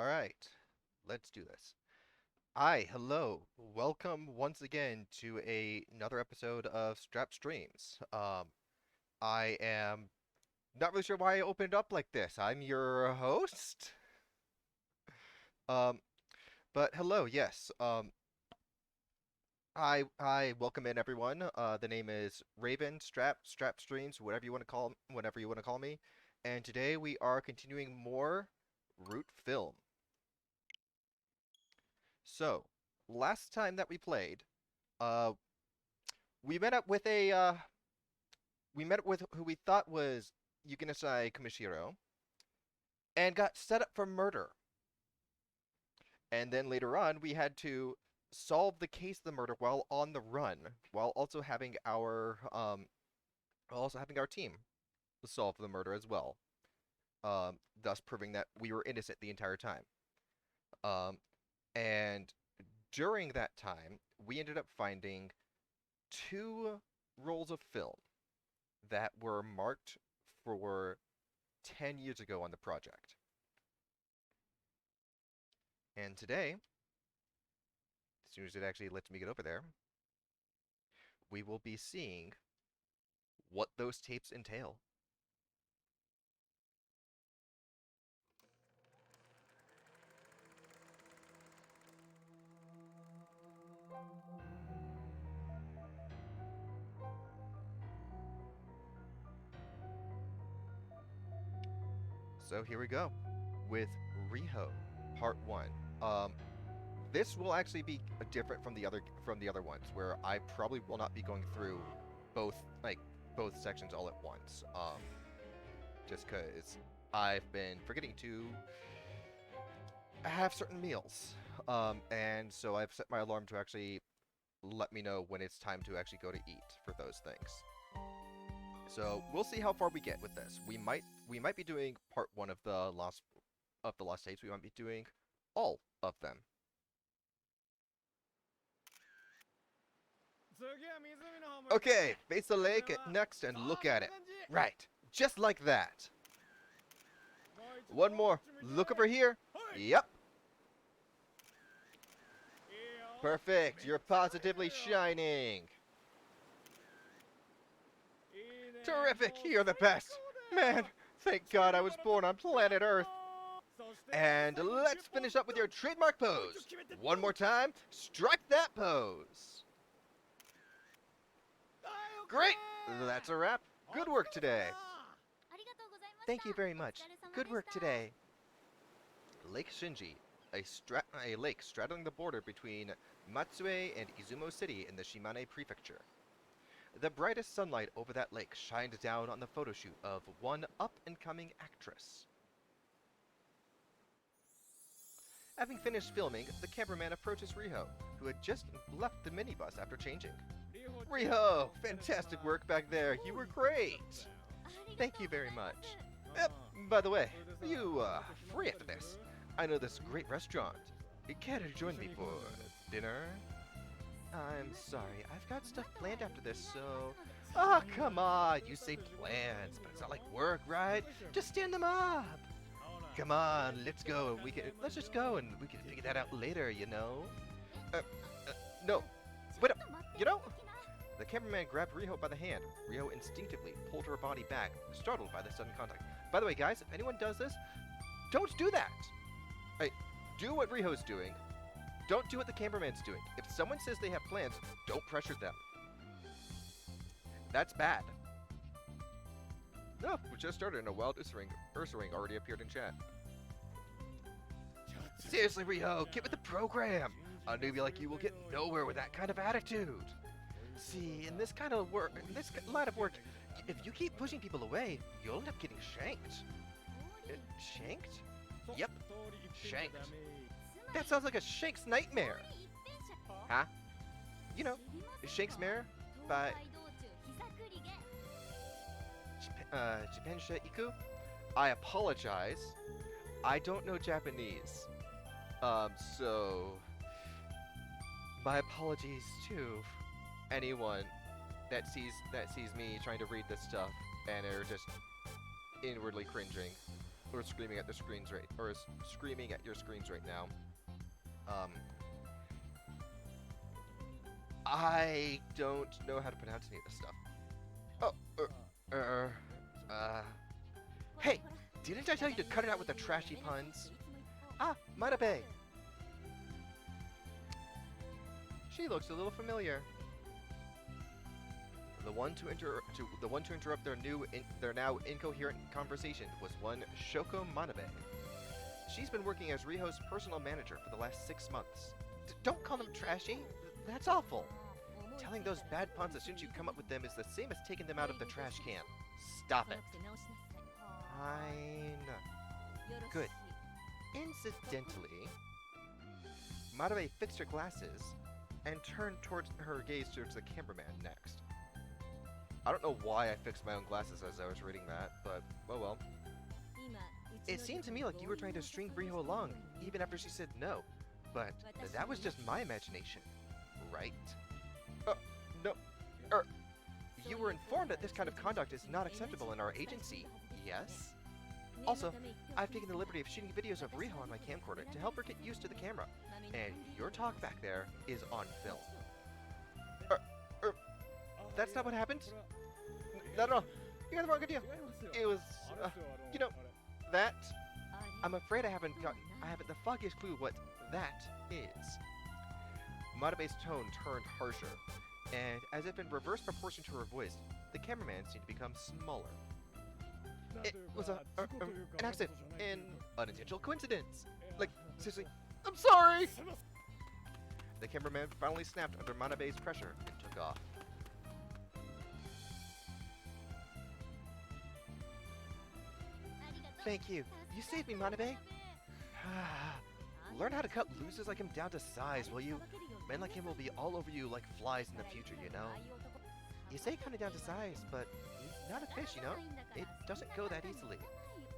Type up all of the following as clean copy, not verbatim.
Alright, let's do this. Hi, hello. Welcome once again to another episode of Strap Streams. I am not really sure why I opened up like this. I'm your host. Um, but hello, yes. I welcome in everyone. The name is Raven Strap Streams, whatever you want to call whatever you want to call me. And today we are continuing more Root Film. So, last time that we played, uh, we met up with who we thought was Yukinasai Kamishiro, and got set up for murder. And then later on, we had to solve the case of the murder while on the run, while also having our team solve the murder as well. Thus proving that we were innocent the entire time. Um, and during that time, we ended up finding two rolls of film that were marked for 10 years ago on the project. And today, as soon as it actually lets me get over there, we will be seeing what those tapes entail. So here we go with Riho, Part 1. Um, this will actually be different from the other ones, where I probably will not be going through both both sections all at once. Just because I've been forgetting to have certain meals. And so I've set my alarm to actually let me know when it's time to actually go to eat for those things. So we'll see how far we get with this. We might be doing part one of the lost tapes. We might be doing all of them. Okay, face the lake next and look at it. Right, just like that. One more. Look over here. Yep. Perfect. You're positively shining. Terrific. You're the best. Man, thank God I was born on planet Earth. And let's finish up with your trademark pose. One more time. Strike that pose. Great. That's a wrap. Good work today. Thank you very much. Good work today. Lake Shinji, a lake straddling the border between Matsue and Izumo City in the Shimane Prefecture. The brightest sunlight over that lake shined down on the photo shoot of one up-and-coming actress. Having finished filming, the cameraman approaches Riho, who had just left the minibus after changing. Riho, fantastic work back there. You were great. Thank you very much. By the way, are you free after this? I know this great restaurant. You care to join me for dinner? I'm sorry, I've got stuff planned after this, so... Ah, come on, you say plans, but it's not like work, right? Just stand them up. Come on, let's just go and we can figure that out later, you know? No, wait up, you know? The cameraman grabbed Riho by the hand. Riho instinctively pulled her body back, startled by the sudden contact. By the way, guys, if anyone does this, don't do that! Hey, do what Riho's doing. Don't do what the cameraman's doing. If someone says they have plans, don't pressure them. That's bad. No, we just started and a wild Ursa ring already appeared in chat. Seriously, Riho, get with the program! A newbie like you will get nowhere with that kind of attitude. See, in this line of work, if you keep pushing people away, you'll end up getting shanked. Shanked? Yep, shanked. That sounds like a Shank's nightmare. Huh? You know, Shank's Mare by Jipensha Iku? I apologize. I don't know Japanese. So my apologies to anyone that sees me trying to read this stuff and are just inwardly cringing. or screaming at the screens right, or screaming at your screens right now. I don't know how to pronounce any of this stuff. Oh, uh, hey, didn't I tell you to cut it out with the trashy puns? Ah, Manabe! She looks a little familiar. The one to interrupt their now incoherent conversation was one Shoko Manabe. She's been working as Riho's personal manager for the last 6 months. Don't call them trashy. That's awful. Telling those bad puns as soon as you come up with them is the same as taking them out of the trash can. Stop it. Fine. Good. Incidentally, Manabe fixed her glasses and turned her gaze towards the cameraman next. I don't know why I fixed my own glasses as I was reading that, but oh well. It seemed to me like you were trying to string Riho along, even after she said no. But that was just my imagination, right? No. You were informed that this kind of conduct is not acceptable in our agency, yes? Also, I've taken the liberty of shooting videos of Riho on my camcorder to help her get used to the camera, and your talk back there is on film. That's not what happened? Not at all. You got the wrong idea. It was, that. I'm afraid I haven't the foggiest clue what that is. Manabe's tone turned harsher, and as if in reverse proportion to her voice, the cameraman seemed to become smaller. It was an accident, an unintentional coincidence. Like, seriously, I'm sorry! The cameraman finally snapped under Manabe's pressure and took off. Thank you. You saved me, Manabe. Learn how to cut losers like him down to size, will you? Men like him will be all over you like flies in the future, you know? You say cut it down to size, but he's not a fish, you know? It doesn't go that easily.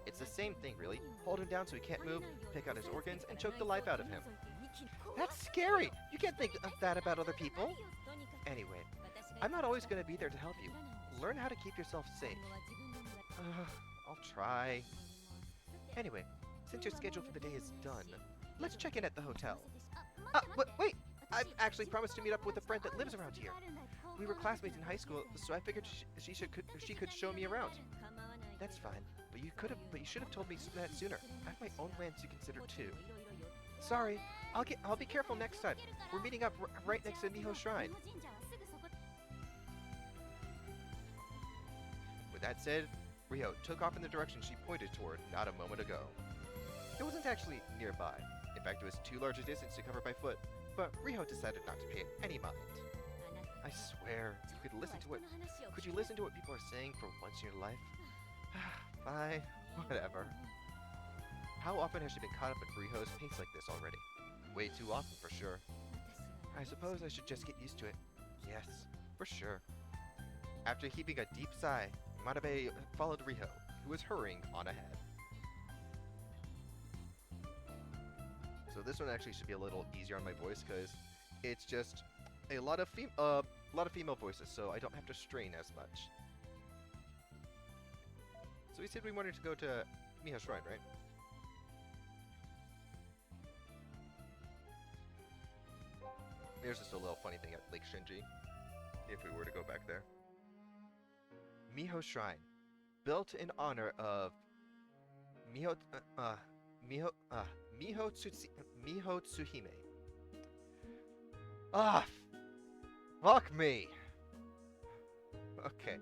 It's the same thing, really. Hold him down so he can't move, pick out his organs, and choke the life out of him. That's scary! You can't think of that about other people! Anyway, I'm not always going to be there to help you. Learn how to keep yourself safe. I'll try. Anyway, since your schedule for the day is done, let's check in at the hotel. But wait! I've actually promised to meet up with a friend that lives around here. We were classmates in high school, so I figured she could show me around. That's fine, but you should have told me that sooner. I have my own plans to consider too. Sorry, I'll be careful next time. We're meeting up right next to Miho's shrine. With that said, Riho took off in the direction she pointed toward not a moment ago. It wasn't actually nearby. In fact, it was too large a distance to cover by foot, but Riho decided not to pay it any mind. I swear, could you listen to what people are saying for once in your life? Fine, whatever. How often has she been caught up in Riho's pace like this already? Way too often, for sure. I suppose I should just get used to it. Yes, for sure. After heaving a deep sigh, Manabe followed Riho, who was hurrying on ahead. So this one actually should be a little easier on my voice because it's just a lot of female voices, so I don't have to strain as much. So we said we wanted to go to Miho's shrine, right? There's just a little funny thing at Lake Shinji, if we were to go back there. Miho Shrine, built in honor of Miho Tsuhime. Fuck me! Okay.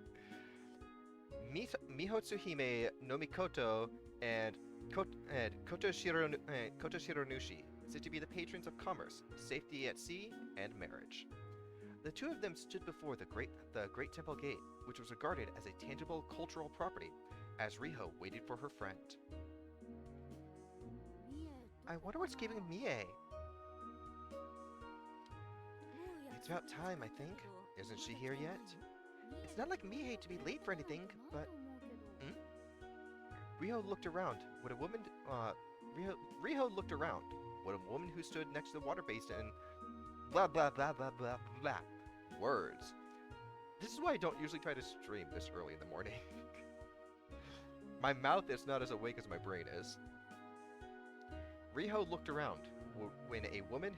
Miho Tsuhime no Mikoto and Koto Shironushi, said to be the patrons of commerce, safety at sea, and marriage. The two of them stood before the great temple gate, which was regarded as a tangible cultural property, as Riho waited for her friend. I wonder what's giving Mie. It's about time, I think. Isn't she here yet? It's not like Mie to be late for anything, but... Riho looked around. Riho looked around. When a woman who stood next to the water basin... Blah blah blah blah blah blah. Words. This is why I don't usually try to stream this early in the morning. My mouth is not as awake as my brain is. Riho looked around when a woman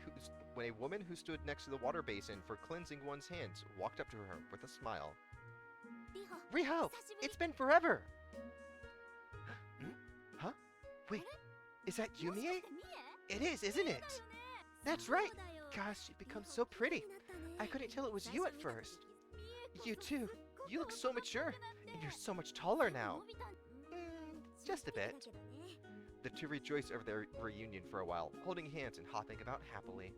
who stood next to the water basin for cleansing one's hands walked up to her with a smile. Riho, it's been forever! Hmm? Huh? Wait, is that you, Mie? It is, isn't it? That's right! Gosh, you've become so pretty. I couldn't tell it was you at first. You too. You look so mature, and you're so much taller now. Just a bit. The two rejoiced over their reunion for a while, holding hands and hopping about happily.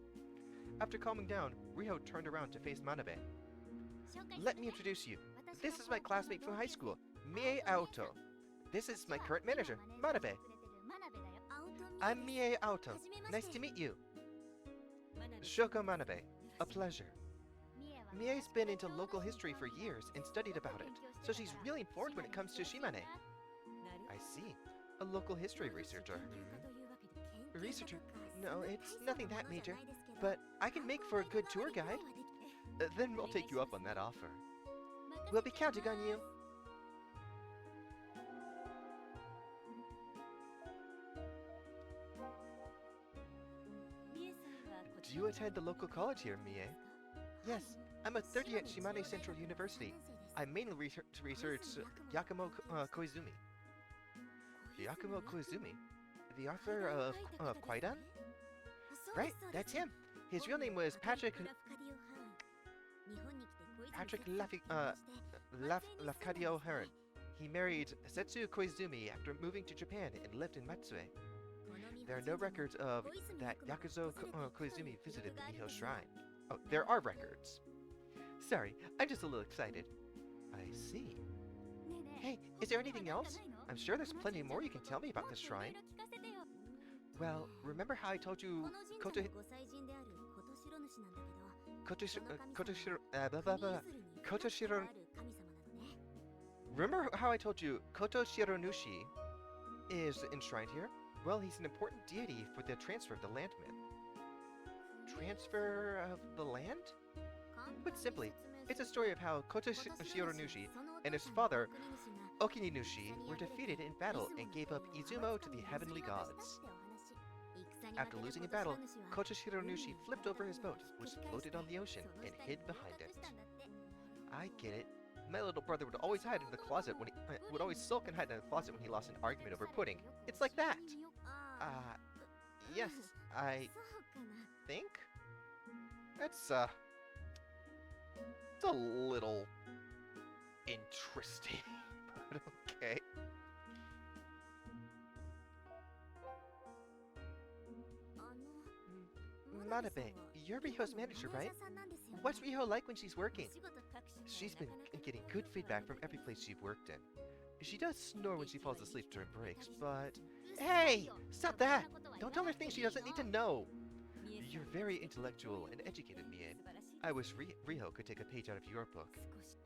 After calming down, Riho turned around to face Manabe. Let me introduce you. This is my classmate from high school, Mie Aoto. This is my current manager, Manabe. I'm Mie Aoto. Nice to meet you. Shoko Manabe. A pleasure. Mie's been into local history for years and studied about it, so she's really informed when it comes to Shimane. I see. A local history researcher. Researcher? No, it's nothing that major, but I can make for a good tour guide. Then we'll take you up on that offer. We'll be counting on you. Do you attend the local college here, Mie? Yes, I'm a third year at Shimane Central University. I mainly research Yakumo Koizumi. Yakumo Koizumi? The author of Kwaidan? Right, that's him. His real name was Patrick Lafcadio Heron. He married Setsu Koizumi after moving to Japan and lived in Matsue. There are no records of that Yakuzo Koizumi visited the Riho Shrine. Oh, there are records. Sorry, I'm just a little excited. I see. Hey, is there anything else? I'm sure there's plenty more you can tell me about this shrine. Well, remember how I told you Remember how I told you Koto Shironushi is enshrined here? Well, he's an important deity for the transfer of the land myth. Transfer of the land? Put simply, it's a story of how Koto Shironushi and his father, Okininushi, were defeated in battle and gave up Izumo to the heavenly gods. After losing a battle, Koto Shironushi flipped over his boat, which floated on the ocean, and hid behind it. I get it. My little brother would always hide in the closet when would always sulk and hide in the closet when he lost an argument over pudding. It's like that. Yes, I think that's it's a little interesting, but okay. Manabe, you're Riho's manager, right? What's Riho like when she's working? She's been getting good feedback from every place she's worked in. She does snore when she falls asleep during breaks, but... Hey! Stop that! Don't tell her things she doesn't need to know! You're very intellectual and educated, Mie. I wish Riho could take a page out of your book.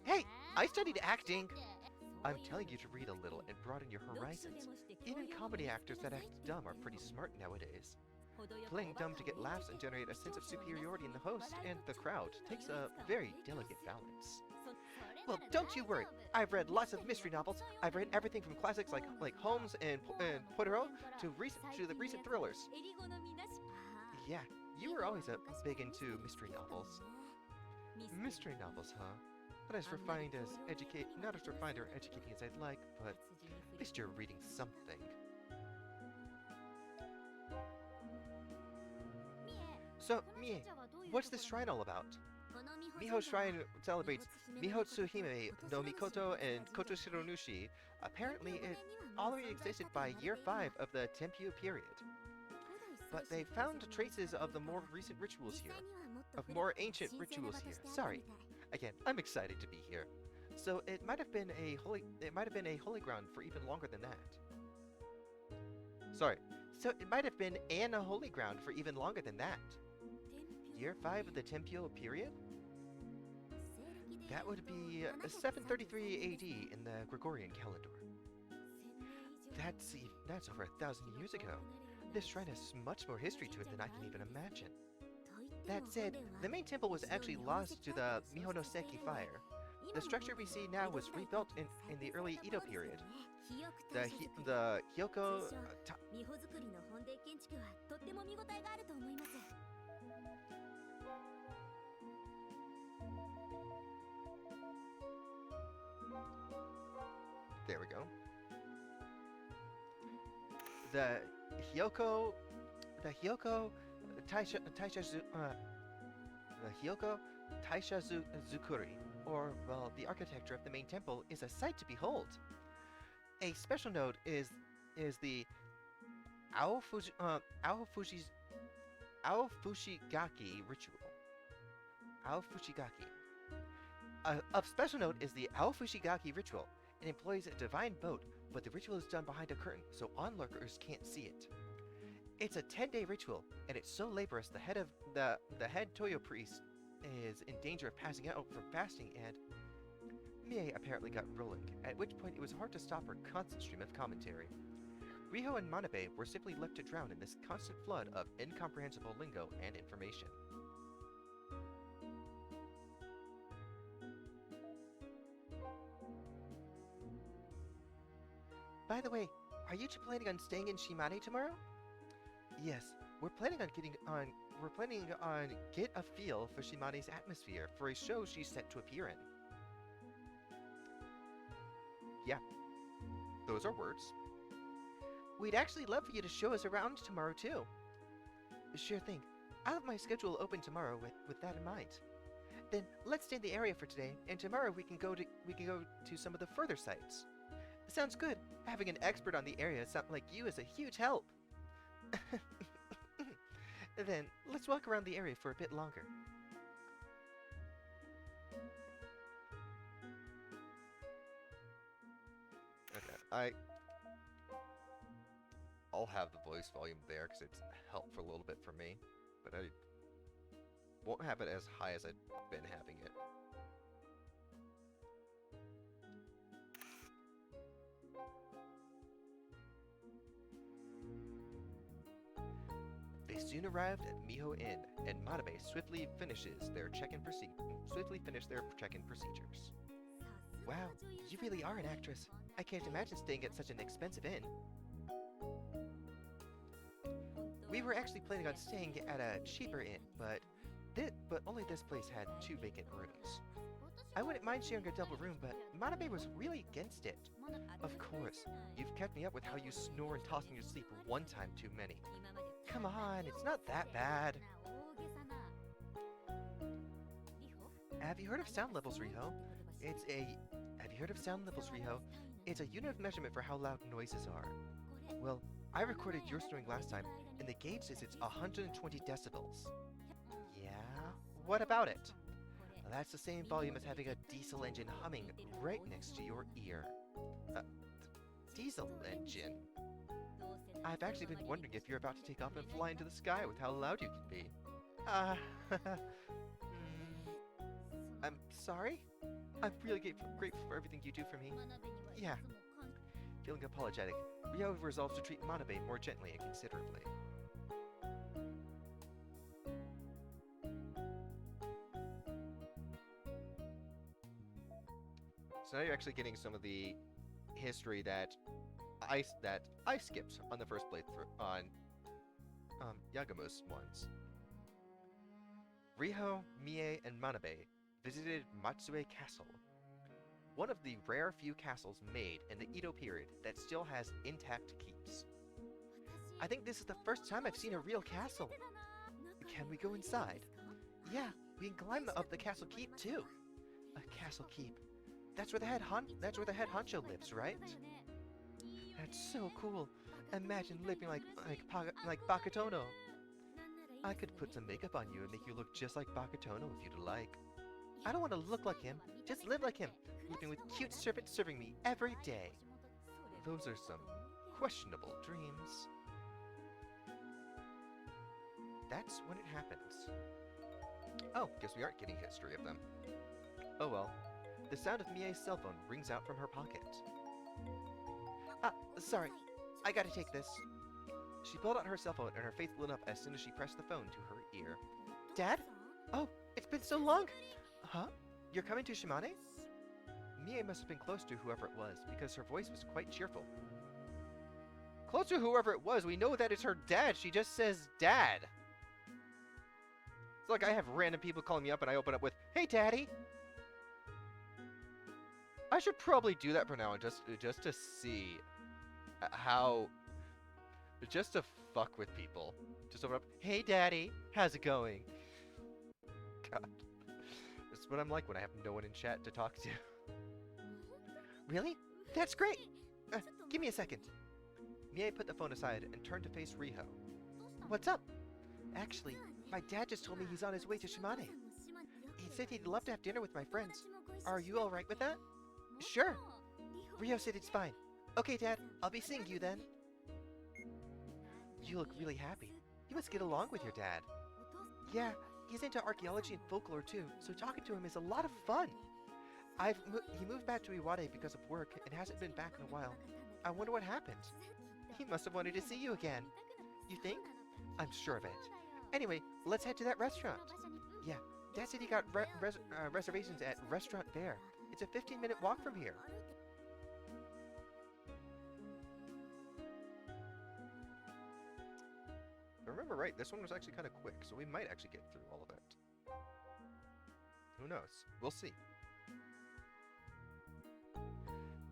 Hey! I studied acting! I'm telling you to read a little and broaden your horizons. Even comedy actors that act dumb are pretty smart nowadays. Playing dumb to get laughs and generate a sense of superiority in the host and the crowd takes a very delicate balance. Well, don't you worry. I've read lots of mystery novels. I've read everything from classics like Holmes and Poirot to the recent thrillers. Yeah, you were always big into mystery novels. Mystery novels, huh? Not as refined or educating as I'd like, but at least you're reading something. So, Mie, what's this shrine all about? Miho Shrine celebrates Mihotsu Hime no Mikoto and Koto Shironushi. Apparently, it already existed by year 5 of the Tenpyu period. But they found traces of the more recent rituals here. Of more ancient rituals here. Sorry. Again, I'm excited to be here. So it might have been a holy ground for even longer than that. Sorry. So it might have been a holy ground for even longer than that. Year 5 of the Tenpyu period? That would be 733 AD in the Gregorian calendar. That's over 1,000 years ago. This shrine has much more history to it than I can even imagine. That said, the main temple was actually lost to the Mihonoseki fire, The structure we see now was rebuilt in the early Edo period. The Hyoko... There we go. The Hyoko Taisha Zukuri, or, well, the architecture of the main temple, is a sight to behold. A special note is the Aofushigaki ritual. Aofushigaki. Of special note is the Aofushigaki ritual. It employs a divine boat, but the ritual is done behind a curtain, so onlookers can't see it. It's a 10-day ritual, and it's so laborious the head Toyo priest is in danger of passing out from fasting, and Mie apparently got rolling, at which point it was hard to stop her constant stream of commentary. Riho and Manabe were simply left to drown in this constant flood of incomprehensible lingo and information. By the way, are you two planning on staying in Shimane tomorrow? Yes, we're planning on get a feel for Shimane's atmosphere for a show she's set to appear in. Yeah, those are words. We'd actually love for you to show us around tomorrow too. Sure thing. I'll have my schedule open tomorrow with that in mind. Then let's stay in the area for today, and tomorrow we can go to some of the further sites. Sounds good. Having an expert on the area like you is a huge help. Then, let's walk around the area for a bit longer. Okay, I'll have the voice volume there because it's helpful a little bit for me, but I won't have it as high as I've been having it. They soon arrived at Miho Inn, and Manabe swiftly finish their check-in procedures. Wow, you really are an actress. I can't imagine staying at such an expensive inn. We were actually planning on staying at a cheaper inn, but only this place had 2 vacant rooms. I wouldn't mind sharing a double room, but Manabe was really against it. Of course, you've kept me up with how you snore and toss in your sleep one time too many. Come on, it's not that bad. Have you heard of sound levels, Riho? Have you heard of sound levels, Riho? It's a unit of measurement for how loud noises are. Well, I recorded your snoring last time, and the gauge says it's 120 decibels. Yeah? What about it? Well, that's the same volume as having a diesel engine humming right next to your ear. Diesel engine? I've actually been wondering if you're about to take off and fly into the sky with how loud you can be. I'm sorry? I'm really grateful for everything you do for me. Yeah. Feeling apologetic, Riho resolves to treat Manabe more gently and considerately. So now you're actually getting some of the history that I skipped on the first playthrough on Yagumo's ones. Riho, Mie, and Manabe visited Matsue Castle, one of the rare few castles made in the Edo period that still has intact keeps. I think this is the first time I've seen a real castle. Can we go inside? Yeah, we can climb up the castle keep too. A castle keep. That's where the head honcho lives, right? That's so cool. Imagine living like Bakatono. I could put some makeup on you and make you look just like Bakatono if you'd like. I don't want to look like him, just live like him, living with cute servants serving me every day. Those are some questionable dreams. That's when it happens. Oh, guess we aren't getting history of them. Oh well. The sound of Mie's cell phone rings out from her pocket. Sorry. I gotta take this. She pulled out her cell phone and her face lit up as soon as she pressed the phone to her ear. Dad? Oh, it's been so long! Huh? You're coming to Shimane? Mie must have been close to whoever it was, because her voice was quite cheerful. Close to whoever it was, we know that it's her dad. She just says dad. It's like I have random people calling me up and I open up with, "Hey, Daddy." I should probably do that for now and just to see how... Just to fuck with people. Just open up, "Hey, Daddy, how's it going?" God. This is what I'm like when I have no one in chat to talk to. Really? That's great! Give me a second. Mie put the phone aside and turned to face Riho. What's up? Actually, my dad just told me he's on his way to Shimane. He said he'd love to have dinner with my friends. Are you alright with that? Sure. Riho said it's fine. Okay, Dad, I'll be seeing you then. You look really happy. You must get along with your dad. Yeah, he's into archaeology and folklore too, so talking to him is a lot of fun. He moved back to Iwate because of work and hasn't been back in a while. I wonder what happened. He must have wanted to see you again. You think? I'm sure of it. Anyway, let's head to that restaurant. Yeah, Dad said he got reservations at Restaurant Bear. It's a 15-minute walk from here. If I remember right, this one was actually kind of quick, so we might actually get through all of it. Who knows? We'll see.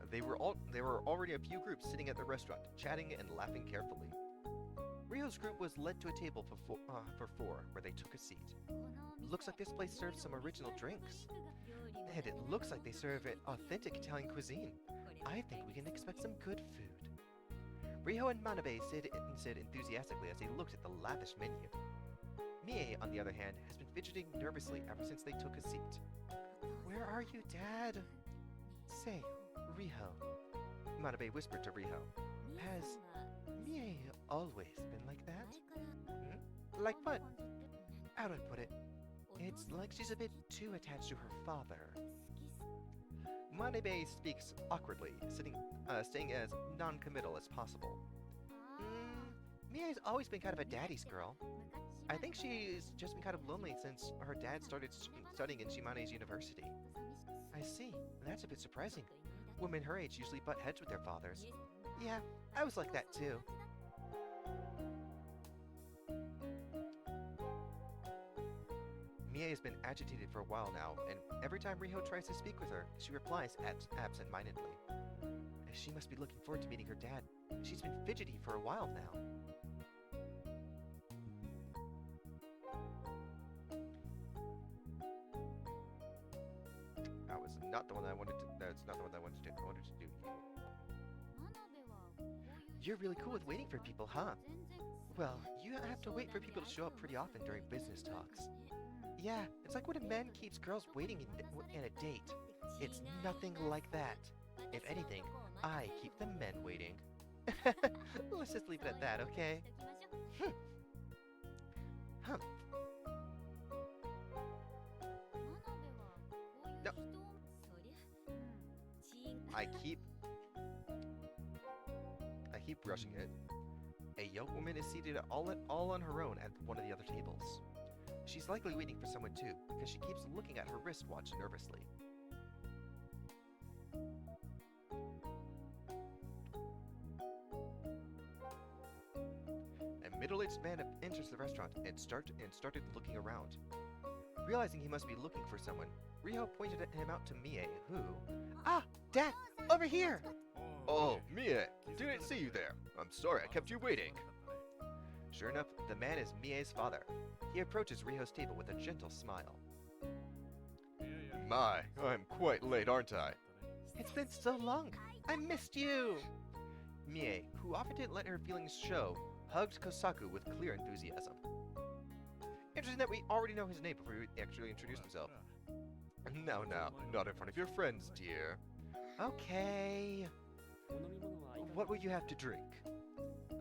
There were already a few groups sitting at the restaurant, chatting and laughing carefully. Riho's group was led to a table for four, where they took a seat. Looks like this place serves some original drinks. And it looks like they serve authentic Italian cuisine. I think we can expect some good food. Riho and Manabe said enthusiastically as they looked at the lavish menu. Mie, on the other hand, has been fidgeting nervously ever since they took a seat. Where are you, Dad? Say, Riho. Manabe whispered to Riho. Has Mie always been like that? Like what? How do I put it? It's like she's a bit too attached to her father. Manabe speaks awkwardly, staying as non-committal as possible. Mie's always been kind of a daddy's girl. I think she's just been kind of lonely since her dad started studying in Shimane's university. I see. That's a bit surprising. Women her age usually butt heads with their fathers. Yeah, I was like that too. Mie has been agitated for a while now, and every time Riho tries to speak with her, she replies absent-mindedly. She must be looking forward to meeting her dad. She's been fidgety for a while now. That was not the one I wanted to. That's not the one I wanted to do. I wanted to do you. You're really cool with waiting for people, huh? Well, you have to wait for people to show up pretty often during business talks. Yeah, it's like when a man keeps girls waiting in a date. It's nothing like that. If anything, I keep the men waiting. Let's just leave it at that, okay? Huh. No. I keep rushing it. A young woman is seated all on her own at one of the other tables. She's likely waiting for someone too, because she keeps looking at her wristwatch nervously. A middle-aged man enters the restaurant and started looking around. Realizing he must be looking for someone, Riho pointed him out to Mie, who... Ah! Dad! Over here! Oh, Mie! Didn't see you there. I'm sorry I kept you waiting. Sure enough, the man is Mie's father. He approaches Riho's table with a gentle smile. My, I'm quite late, aren't I? It's been so long! I missed you! Mie, who often didn't let her feelings show, hugged Kosaku with clear enthusiasm. Interesting that we already know his name before he actually introduced himself. Now, not in front of your friends, dear. Okay. What will you have to drink?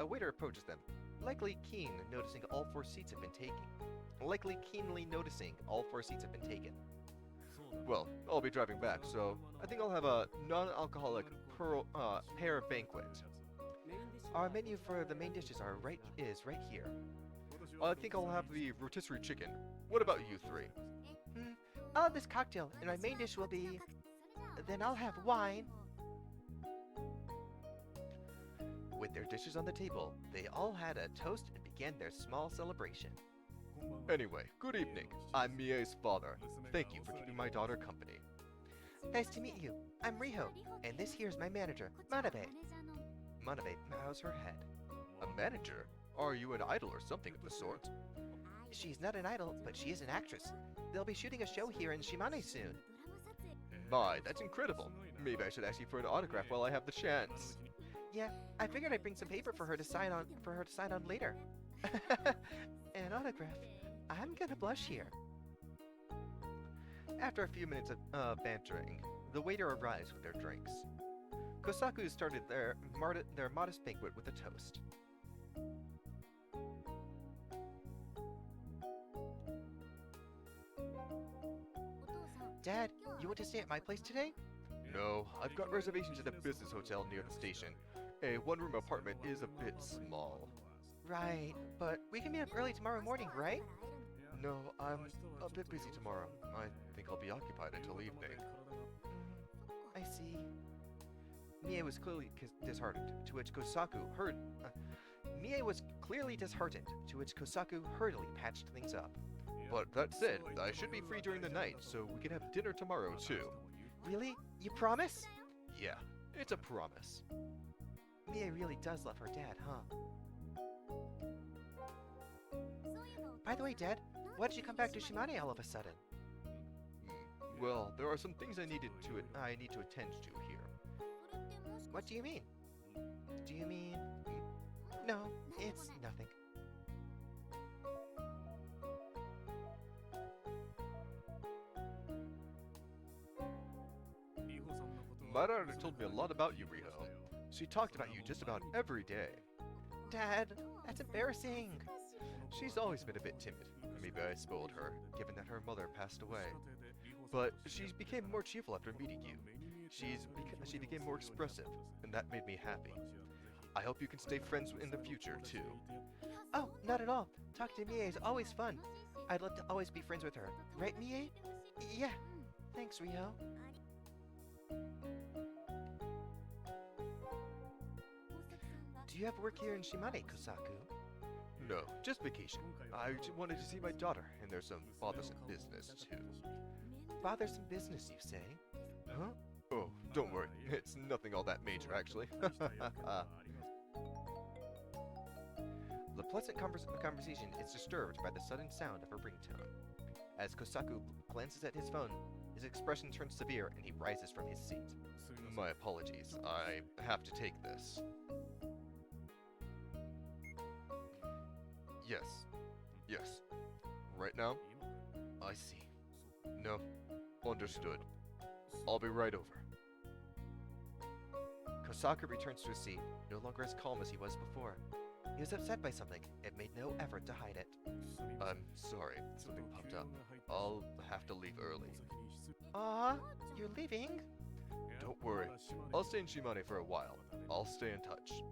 A waiter approaches them, likely keenly noticing all four seats have been taken. Well, I'll be driving back, so I think I'll have a non-alcoholic pear banquet. Our menu for the main dishes is right here. I think I'll have the rotisserie chicken. What about you three? I'll have this cocktail, and my main dish will be... Then I'll have wine. With their dishes on the table, they all had a toast and began their small celebration. Anyway, good evening. I'm Mie's father. Thank you for keeping my daughter company. Nice to meet you. I'm Riho, and this here's my manager, Manabe. Manabe bows her head. A manager? Are you an idol or something of the sort? She's not an idol, but she is an actress. They'll be shooting a show here in Shimane soon. My, that's incredible. Maybe I should ask you for an autograph while I have the chance. Yeah, I figured I'd bring some paper for her to sign on later. An autograph. I'm gonna blush here. After a few minutes of bantering, the waiter arrives with their drinks. Kosaku started their modest banquet with a toast. Dad, you want to stay at my place today? No, I've got reservations at a business hotel near the station. A one-room apartment is a bit small. Right, but we can meet up early tomorrow morning, right? No, I'm a bit busy tomorrow. I think I'll be occupied until evening. I see. Mie was clearly disheartened, to which Kosaku Mie was clearly disheartened, to which Kosaku hurriedly patched things up. But that said, I should be free during the night, so we can have dinner tomorrow too. Really? You promise? Yeah, it's a promise. Mie really does love her dad, huh? By the way, Dad, why did you come back to Shimane all of a sudden? Well, there are some things I need to attend to here. What do you mean? Do you mean... No, it's nothing. My daughter told me a lot about you, Riho. She talked about you just about every day. Dad, that's embarrassing. She's always been a bit timid. Maybe I spoiled her, given that her mother passed away. But she became more cheerful after meeting you. She became more expressive, and that made me happy. I hope you can stay friends in the future, too. Oh, not at all. Talking to Mie is always fun. I'd love to always be friends with her. Right, Mie? Yeah. Thanks, Riho. Do you have work here in Shimane, Kosaku? No, just vacation. I wanted to see my daughter, and there's some bothersome business, too. Bothersome business, you say? Huh? Oh, don't worry. It's nothing all that major, actually. The pleasant conversation is disturbed by the sudden sound of a ringtone. As Kosaku glances at his phone, his expression turns severe and he rises from his seat. My apologies. I have to take this. Yes. Yes. Right now? I see. No. Understood. I'll be right over. Kosaku returns to his seat, no longer as calm as he was before. He was upset by something and made no effort to hide it. I'm sorry, something popped up. I'll have to leave early. You're leaving? Don't worry. I'll stay in Shimane for a while. I'll stay in touch.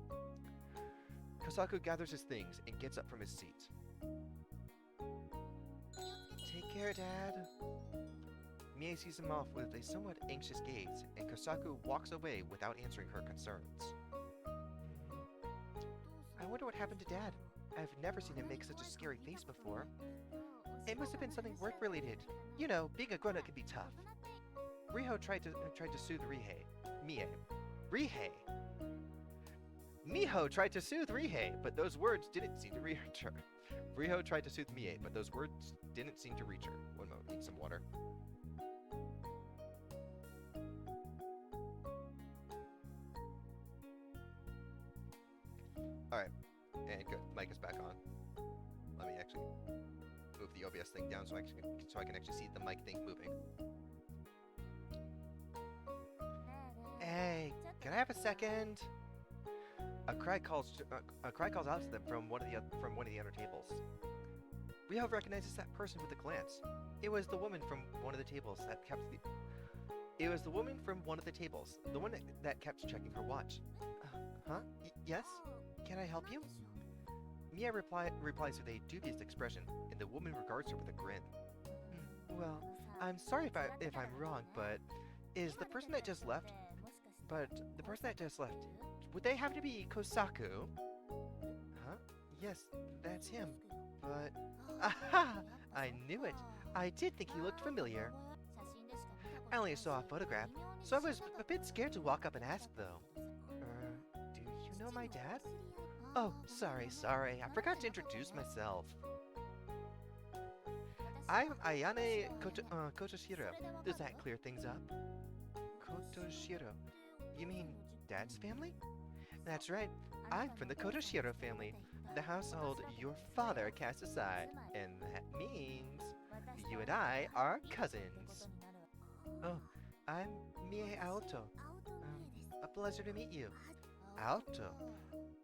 Kosaku gathers his things and gets up from his seat. Take care, Dad. Mie sees him off with a somewhat anxious gaze, and Kosaku walks away without answering her concerns. I wonder what happened to Dad. I've never seen him make such a scary face before. It must have been something work-related. You know, being a grown-up can be tough. Riho tried to soothe Mie. Miho tried to soothe Rihe, but those words didn't seem to reach her. Riho tried to soothe Mie, but those words didn't seem to reach her. One moment, need some water. Alright, and good. Mic is back on. Let me actually move the OBS thing down so I can actually see the mic thing moving. Hey, can I have a second? A cry calls out to them from one of the other tables. Riho recognizes that person with a glance. It was the woman from one of the tables that kept the. It was the woman from one of the tables, the one that kept checking her watch. Huh? Yes? Can I help you? Mia replies with a dubious expression, and the woman regards her with a grin. Well, I'm sorry if I'm wrong, but Is the person that just left, but the person that just left, would they have to be Kosaku? Huh? Yes, that's him. But... Aha! I knew it. I did think he looked familiar. I only saw a photograph, so I was a bit scared to walk up and ask, though. Do you know my dad? Oh, sorry. I forgot to introduce myself. I'm Ayane Kotoshiro. Does that clear things up? Kotoshiro. You mean Dad's family? That's right. I'm from the Kotoshiro family, the household your father cast aside, and that means you and I are cousins. Oh, I'm Mie Aoto. A pleasure to meet you. Aoto?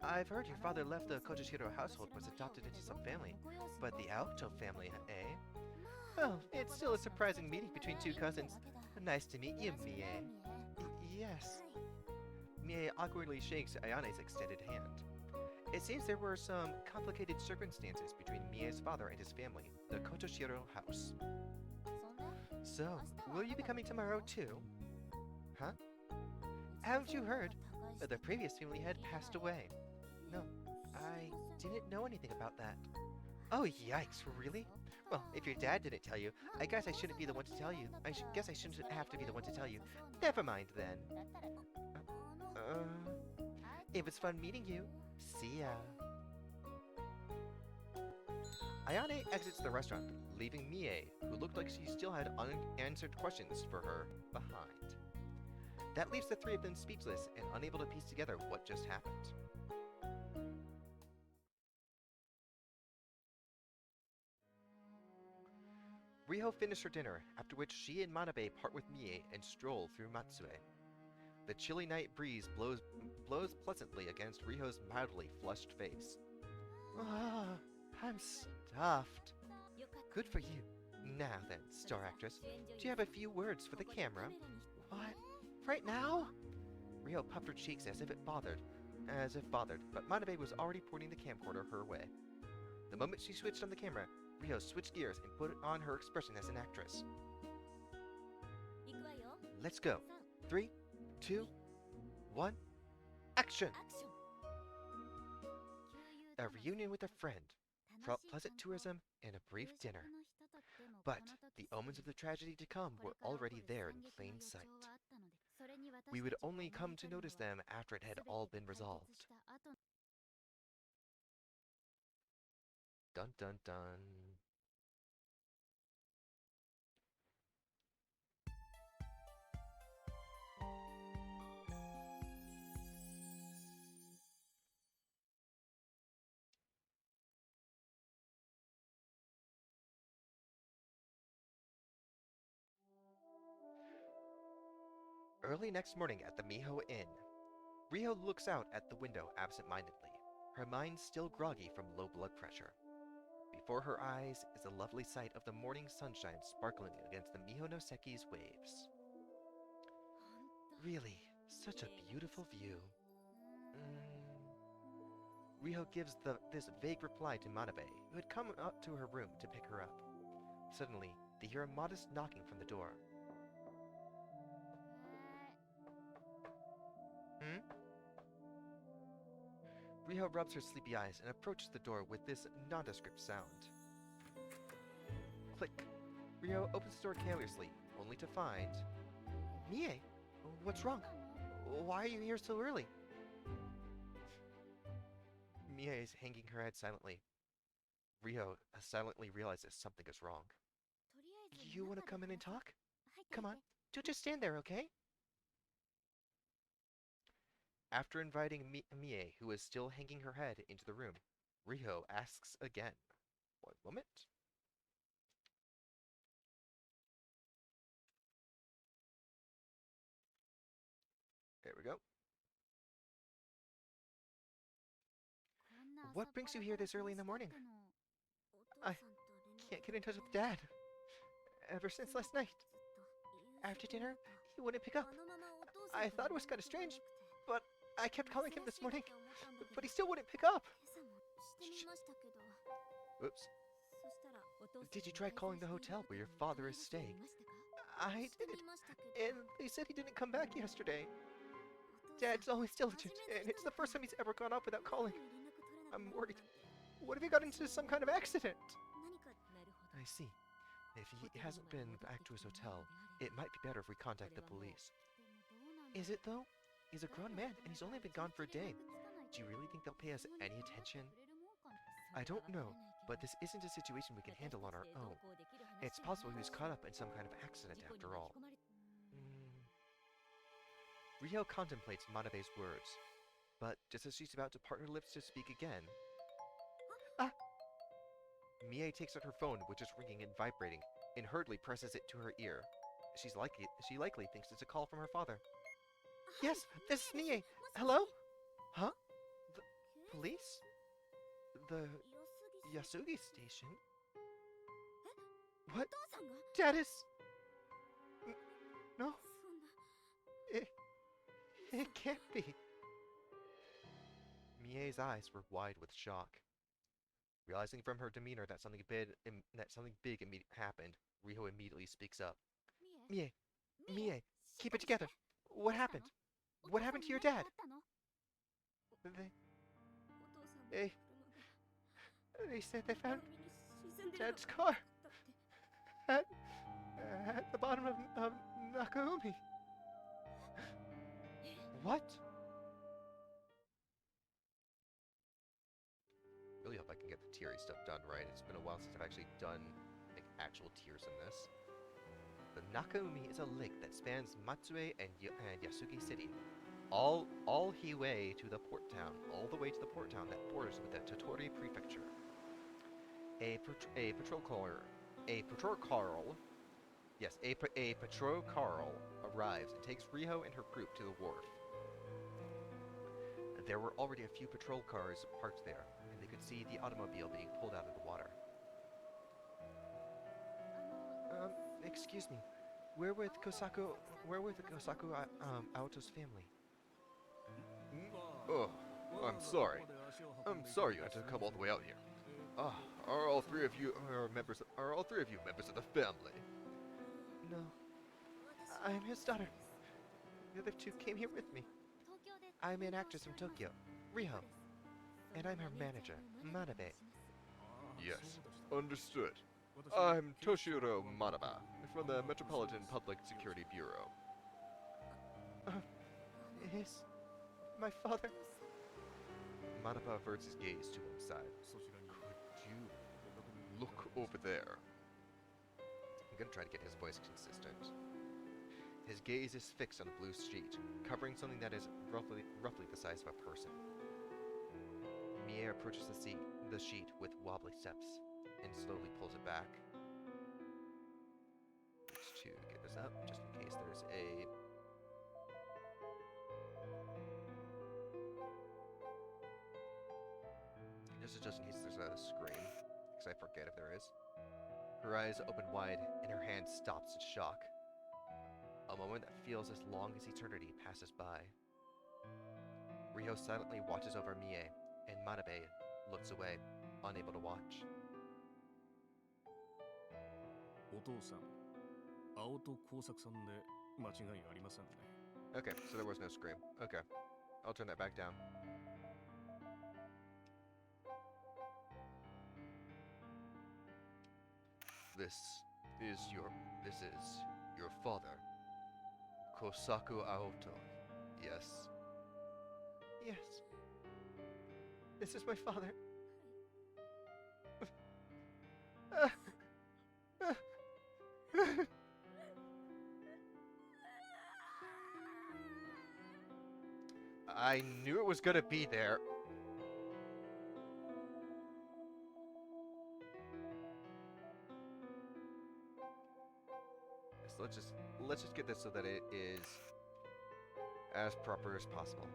I've heard your father left the Kotoshiro household, was adopted into some family, but the Aoto family, eh? Well, it's still a surprising meeting between two cousins. Nice to meet you, Mie. Yes. Mie awkwardly shakes Ayane's extended hand. It seems there were some complicated circumstances between Mie's father and his family, the Kotoshiro house. So, will you be coming tomorrow too? Huh? Haven't you heard? The previous family had passed away. No, I didn't know anything about that. Oh, yikes, really? Well, if your dad didn't tell you, I guess I shouldn't be the one to tell you. Guess I shouldn't have to be the one to tell you. Never mind then. It was fun meeting you. See ya. Ayane exits the restaurant, leaving Mie, who looked like she still had unanswered questions for her, behind. That leaves the three of them speechless and unable to piece together what just happened. Riho finished her dinner, after which she and Manabe part with Mie and stroll through Matsue. The chilly night breeze blows pleasantly against Riho's mildly flushed face. Ah, I'm stuffed. Good for you. Now then, star actress, do you have a few words for the camera? What? Right now? Riho puffed her cheeks as if bothered, but Manabe was already pointing the camcorder her way. The moment she switched on the camera, Riho switched gears and put on her expression as an actress. Let's go. 3, 2, 1, action! A reunion with a friend, pleasant tourism, and a brief dinner. But the omens of the tragedy to come were already there in plain sight. We would only come to notice them after it had all been resolved. Dun dun dun. Early next morning at the Miho Inn, Riho looks out at the window absent-mindedly, her mind still groggy from low blood pressure. Before her eyes is the lovely sight of the morning sunshine sparkling against the Mihonoseki's waves. Really, such a beautiful view. Riho gives this vague reply to Manabe, who had come up to her room to pick her up. Suddenly, they hear a modest knocking from the door. Riho rubs her sleepy eyes and approaches the door with this nondescript sound. Click. Riho opens the door carelessly, only to find... Mie! What's wrong? Why are you here so early? Mie is hanging her head silently. Riho silently realizes something is wrong. You want to come in and talk? Come on, don't just stand there, okay? After inviting Mie, who is still hanging her head, into the room, Riho asks again. One moment. There we go. What brings you here this early in the morning? I can't get in touch with Dad. Ever since last night. After dinner, he wouldn't pick up. I thought it was kind of strange, but I kept calling him this morning, but he still wouldn't pick up. Oops. Did you try calling the hotel where your father is staying? I did. And they said he didn't come back yesterday. Dad's always diligent, and it's the first time he's ever gone off without calling. I'm worried. What if he got into some kind of accident? I see. If he hasn't been back to his hotel, it might be better if we contact the police. Is it though? He's a grown man, and he's only been gone for a day. Do you really think they'll pay us any attention? I don't know, but this isn't a situation we can handle on our own. It's possible he was caught up in some kind of accident after all. Riho contemplates Manabe's words, but just as she's about to part her lips to speak again... Ah! Mie takes out her phone, which is ringing and vibrating, and hurriedly presses it to her ear. She likely thinks it's a call from her father. Yes, this is Mie! Hello? Huh? The police? The Yasugi station? What? Dad is... No. It can't be. Mie's eyes were wide with shock. Realizing from her demeanor that something big happened, Riho immediately speaks up. Mie, keep it together. What happened? What happened to your dad? They said they found Dad's car at the bottom of Nakumi. What? Really hope I can get the teary stuff done right. It's been a while since I've actually done like actual tears in this. The Nakumi is a lake that spans Matsue and Yasugi City, all the way to the port town, that borders with the Tottori Prefecture. A patrol car arrives and takes Riho and her group to the wharf. There were already a few patrol cars parked there, and they could see the automobile being pulled out of the water. Excuse me, where were the Kosaku Aoto's family? Oh, I'm sorry. I'm sorry you had to come all the way out here. Are all three of you members of the family? No. I'm his daughter. The other two came here with me. I'm an actress from Tokyo, Riho. And I'm her manager, Manabe. Yes, understood. I'm Toshiro Manabe, from the Metropolitan Public Security Bureau. Is my father? Manabe averts his gaze to one side. Could you look over there? I'm gonna try to get his voice consistent. His gaze is fixed on a blue sheet, covering something that is roughly the size of a person. Mie approaches the sheet with wobbly steps, and slowly pulls it back. Just to get this up, just in case there's a... Just in case there's a scream, because I forget if there is. Her eyes open wide, and her hand stops in shock. A moment that feels as long as eternity passes by. Riho silently watches over Mie, and Manabe looks away, unable to watch. Okay, so there was no scream. Okay, I'll turn that back down. This is your father, Kosaku Aoto. Yes. Yes. This is my father. I knew it was gonna be there. So let's just get this so that it is as proper as possible.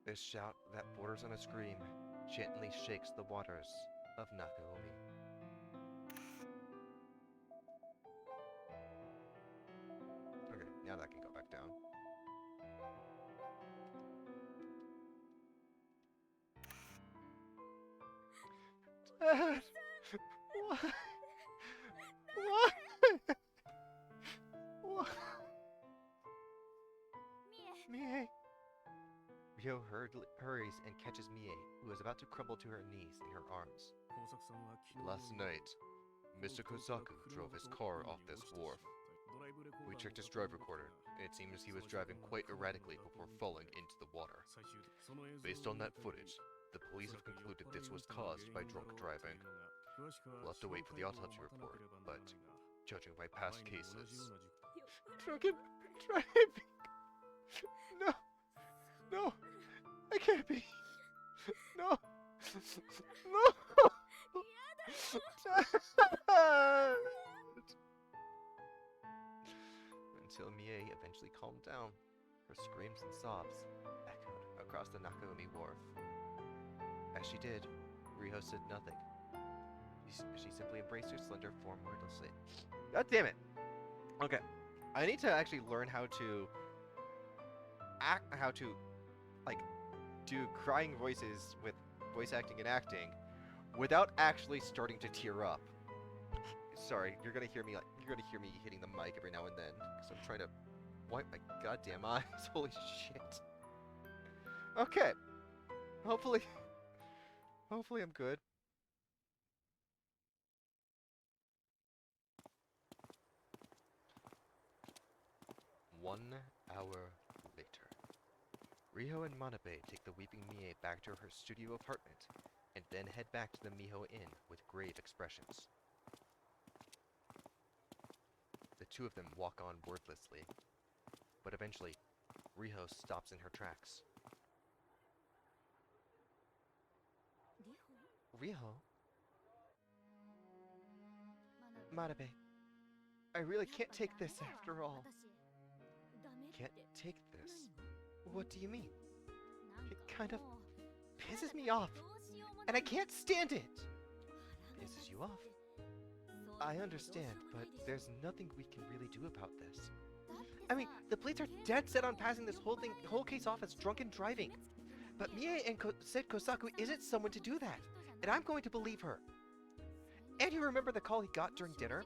This shout that borders on a scream gently shakes the waters of Nakumi. Okay, now that can go back down. Dad! Why? Why? Why? Mie! Riho hurries and catches Mie, who is about to crumble to her knees in her arms. Last night, Mr. Kosaku drove his car off this wharf. We checked his drive recorder, and it seems he was driving quite erratically before falling into the water. Based on that footage, the police have concluded this was caused by drunk driving. We'll have to wait for the autopsy report, but judging by past cases... Drunken driving! No! No! I can't be! No! No! Dad! Until Mie eventually calmed down, her screams and sobs echoed across the Nakaomi wharf. As she did, Riho said nothing. She simply embraced her slender form wordlessly. God damn it! Okay, I need to actually learn how to like, do crying voices with voice acting and acting without actually starting to tear up. Sorry, you're gonna hear me hitting the mic every now and then because I'm trying to wipe my goddamn eyes. Holy shit. Okay. Hopefully I'm good. One hour later, Riho and Manabe take the weeping Mie back to her studio apartment and then head back to the Miho Inn with grave expressions. The two of them walk on wordlessly, but eventually, Riho stops in her tracks. Riho? Manabe, I really can't take this after all. Can't take this? What do you mean? It kind of pisses me off, and I can't stand it! Pisses you off? I understand, but there's nothing we can really do about this. I mean, the police are dead set on passing this whole case off as drunken driving. But Mie said Kosaku isn't someone to do that, and I'm going to believe her. And you remember the call he got during dinner?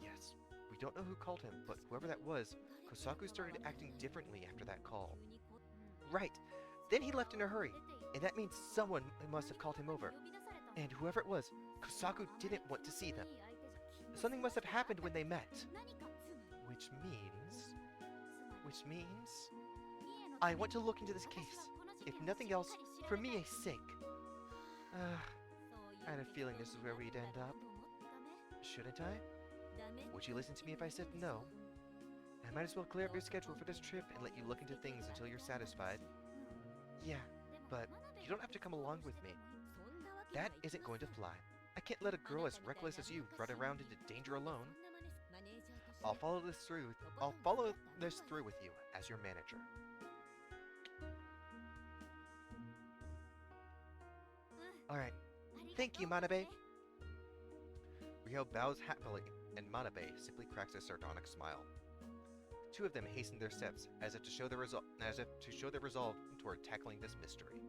Yes. We don't know who called him, but whoever that was, Kosaku started acting differently after that call. Right. Then he left in a hurry, and that means someone must have called him over. And whoever it was, Kosaku didn't want to see them. Something must have happened when they met. Which means... I want to look into this case. If nothing else, for Mie's sake. I had a feeling this is where we'd end up. Shouldn't I? Would you listen to me if I said no? I might as well clear up your schedule for this trip and let you look into things until you're satisfied. Yeah, but you don't have to come along with me. That isn't going to fly. I can't let a girl as reckless as you run around into danger alone. I'll follow this through with you as your manager. Alright. Thank you, Manabe. Riho bows happily, and Manabe simply cracks a sardonic smile. The two of them hasten their steps, as if to show their resolve toward tackling this mystery.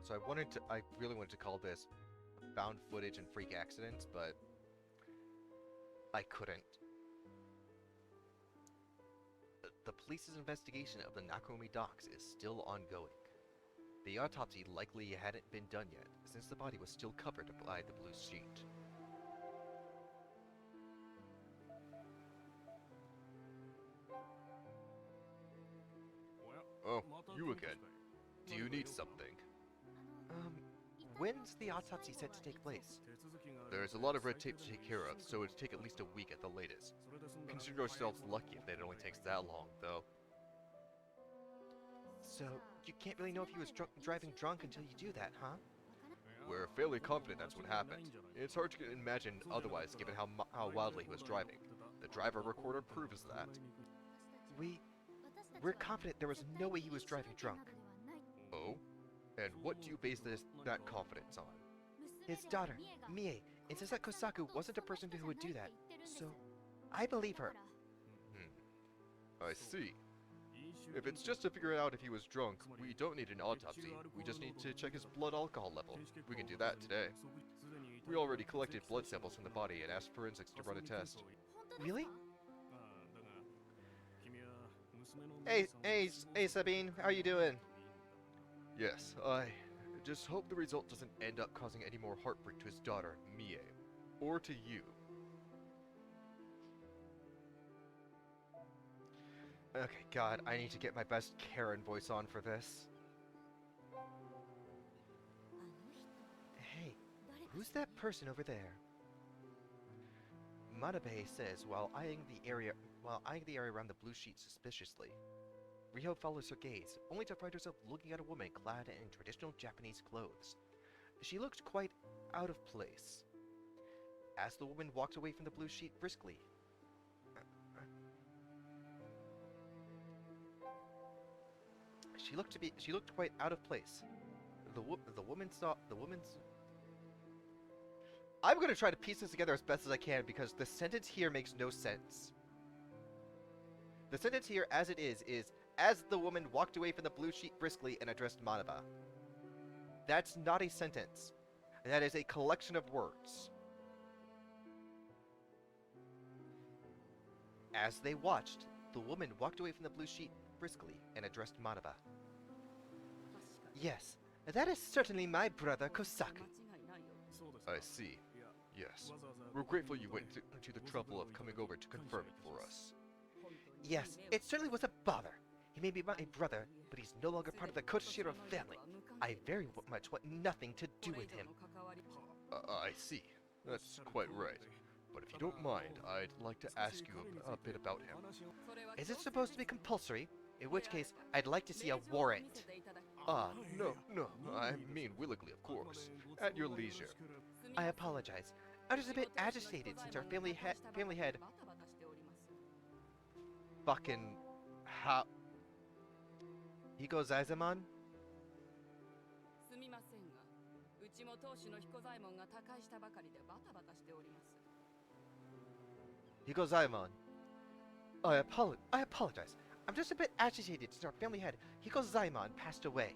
So I really wanted to call this found footage and freak accidents, but I couldn't. The police's investigation of the Nakaomi docks is still ongoing. The autopsy likely hadn't been done yet, since the body was still covered by the blue sheet. Oh, you again. Do you need something? When's the autopsy set to take place? There's a lot of red tape to take care of, so it'd take at least a week at the latest. Consider yourselves lucky if it only takes that long, though. So, you can't really know if he was driving drunk until you do that, huh? We're fairly confident that's what happened. It's hard to imagine otherwise given how wildly he was driving. The driver recorder proves that. We're confident there was no way he was driving drunk. Oh? And what do you base that confidence on? His daughter, Mie, insists that Kosaku wasn't a person who would do that, so I believe her. I see. If it's just to figure out if he was drunk, we don't need an autopsy. We just need to check his blood alcohol level. We can do that today. We already collected blood samples from the body and asked forensics to run a test. Really? Hey, Sabine, how are you doing? Yes, I just hope the result doesn't end up causing any more heartbreak to his daughter, Mie. Or to you. Okay, God, I need to get my best Karen voice on for this. Hey, who's that person over there? Manabe says while eyeing the area around the blue sheet suspiciously. Riho follows her gaze, only to find herself looking at a woman clad in traditional Japanese clothes. She looked quite out of place. As the woman walked away from the blue sheet briskly, she looked quite out of place. The woman saw the woman's. I'm gonna try to piece this together as best as I can because the sentence here makes no sense. The sentence here, as it is as the woman walked away from the blue sheet briskly and addressed Manabe. That's not a sentence. That is a collection of words. As they watched, the woman walked away from the blue sheet briskly and addressed Manabe. Yes, that is certainly my brother Kosaku. I see. Yes. We're grateful you went to the trouble of coming over to confirm it for us. Yes, it certainly was a bother. He may be my brother, but he's no longer part of the Kotoshiro family. I very much want nothing to do with him. I see. That's quite right. But if you don't mind, I'd like to ask you a bit about him. Is it supposed to be compulsory? In which case, I'd like to see a warrant. No, I mean willingly, of course. At your leisure. I apologize. I'm just a bit agitated since our family head... Fucking... How... Hiko Zaizamon? Hiko Zaimon. I apologize. I'm just a bit agitated since our family head, Hiko Zaimon, passed away.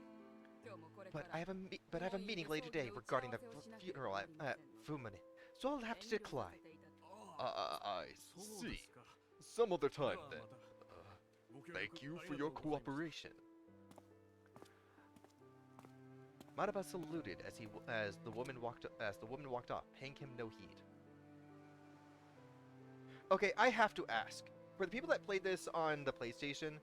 But I have a meeting later today regarding the funeral at Fumane, so I'll have to decline. I see. Some other time then. Thank you for your cooperation. Manabe saluted as the woman walked off, paying him no heed. Okay, I have to ask. For the people that played this on the PlayStation,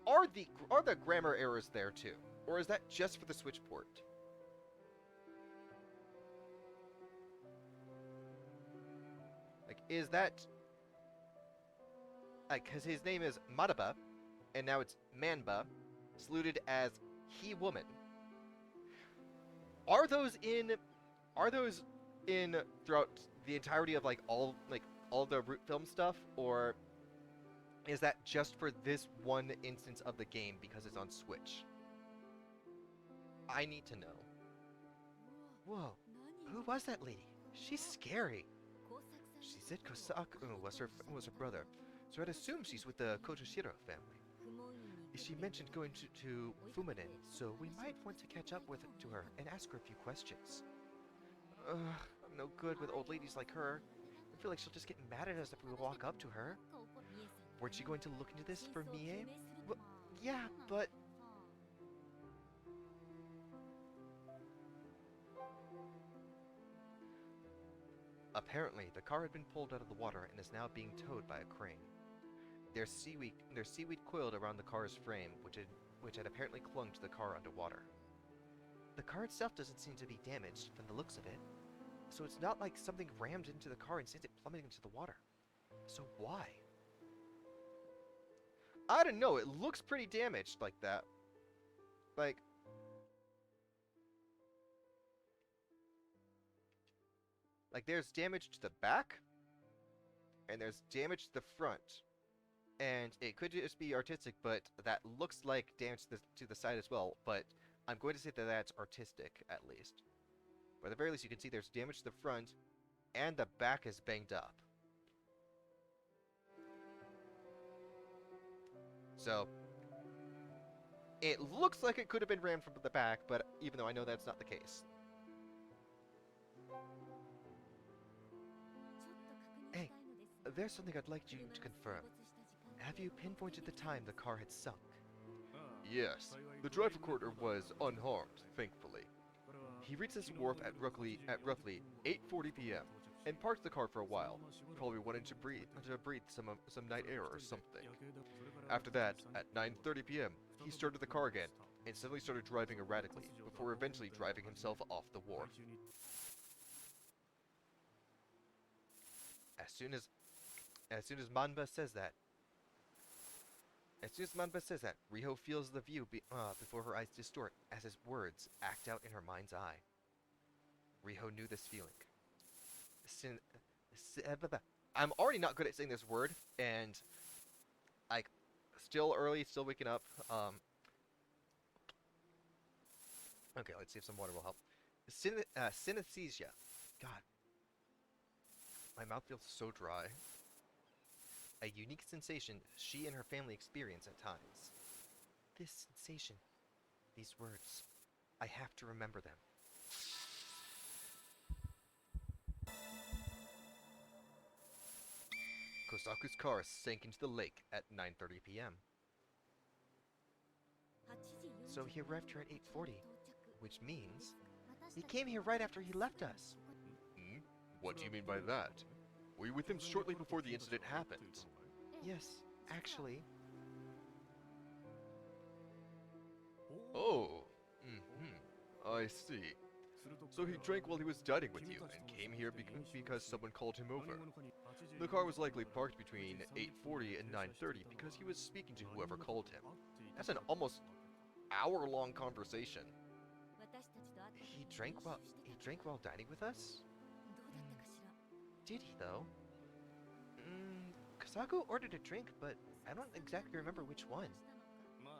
are the grammar errors there too? Or is that just for the Switch port? Like, is that... Like, because his name is Manabe, and now it's Manba, saluted as he woman. Are those in throughout the entirety of all the root film stuff, or is that just for this one instance of the game because it's on Switch? I need to know. Whoa, who was that lady? She's scary. She said Kosaku was her brother, so I'd assume she's with the Kotoshiro family. She mentioned going to Fuminen, so we might want to catch up to her and ask her a few questions. I'm no good with old ladies like her. I feel like she'll just get mad at us if we walk up to her. Weren't you going to look into this for Mie? Well, yeah, but... Apparently, the car had been pulled out of the water and is now being towed by a crane. There's seaweed coiled around the car's frame, which had apparently clung to the car underwater. The car itself doesn't seem to be damaged from the looks of it, so it's not like something rammed into the car and sent it plummeting into the water. So why? I don't know, it looks pretty damaged like that. Like there's damage to the back, and there's damage to the front. And it could just be artistic, but that looks like damage to the side as well. But I'm going to say that that's artistic, at least. But at the very least, you can see there's damage to the front, and the back is banged up. So, it looks like it could have been rammed from the back, but even though I know that's not the case. Hey, there's something I'd like you to confirm. Have you pinpointed the time the car had sunk? Yes, the drive recorder was unharmed, thankfully. He reached this wharf at roughly 8:40 p.m. and parked the car for a while, probably wanting to breathe some night air or something. After that, at 9:30 p.m., he started the car again and suddenly started driving erratically before eventually driving himself off the wharf. As soon as Manba says that, Riho feels the view before her eyes distort as his words act out in her mind's eye. Riho knew this feeling. I'm already not good at saying this word, and like, still early, still waking up. Okay, let's see if some water will help. Synesthesia. God, my mouth feels so dry. A unique sensation she and her family experience at times. This sensation, these words, I have to remember them. Kosaku's car sank into the lake at 9:30 p.m. So he arrived here at 8:40, which means he came here right after he left us. Hmm? What do you mean by that? Were you with him shortly before the incident happened? Yes, actually. Oh, I see. So he drank while he was dining with you and came here because someone called him over. The car was likely parked between 8:40 and 9:30 because he was speaking to whoever called him. That's an almost hour-long conversation. He drank while dining with us? Did he, though? Kosaku ordered a drink, but I don't exactly remember which one.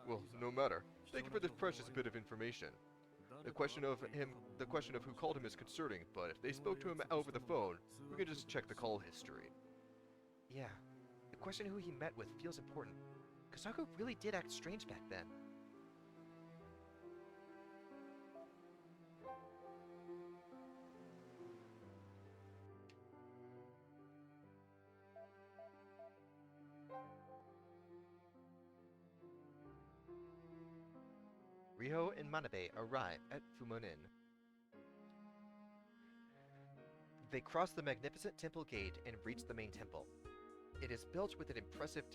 Well, no matter. Thank you for this precious bit of information. The question of who called him is concerning, but if they spoke to him over the phone, we can just check the call history. Yeah, the question of who he met with feels important. Kosaku really did act strange back then. Riho and Manabe arrive at Fumonin. They cross the magnificent temple gate and reach the main temple. It is built with an impressive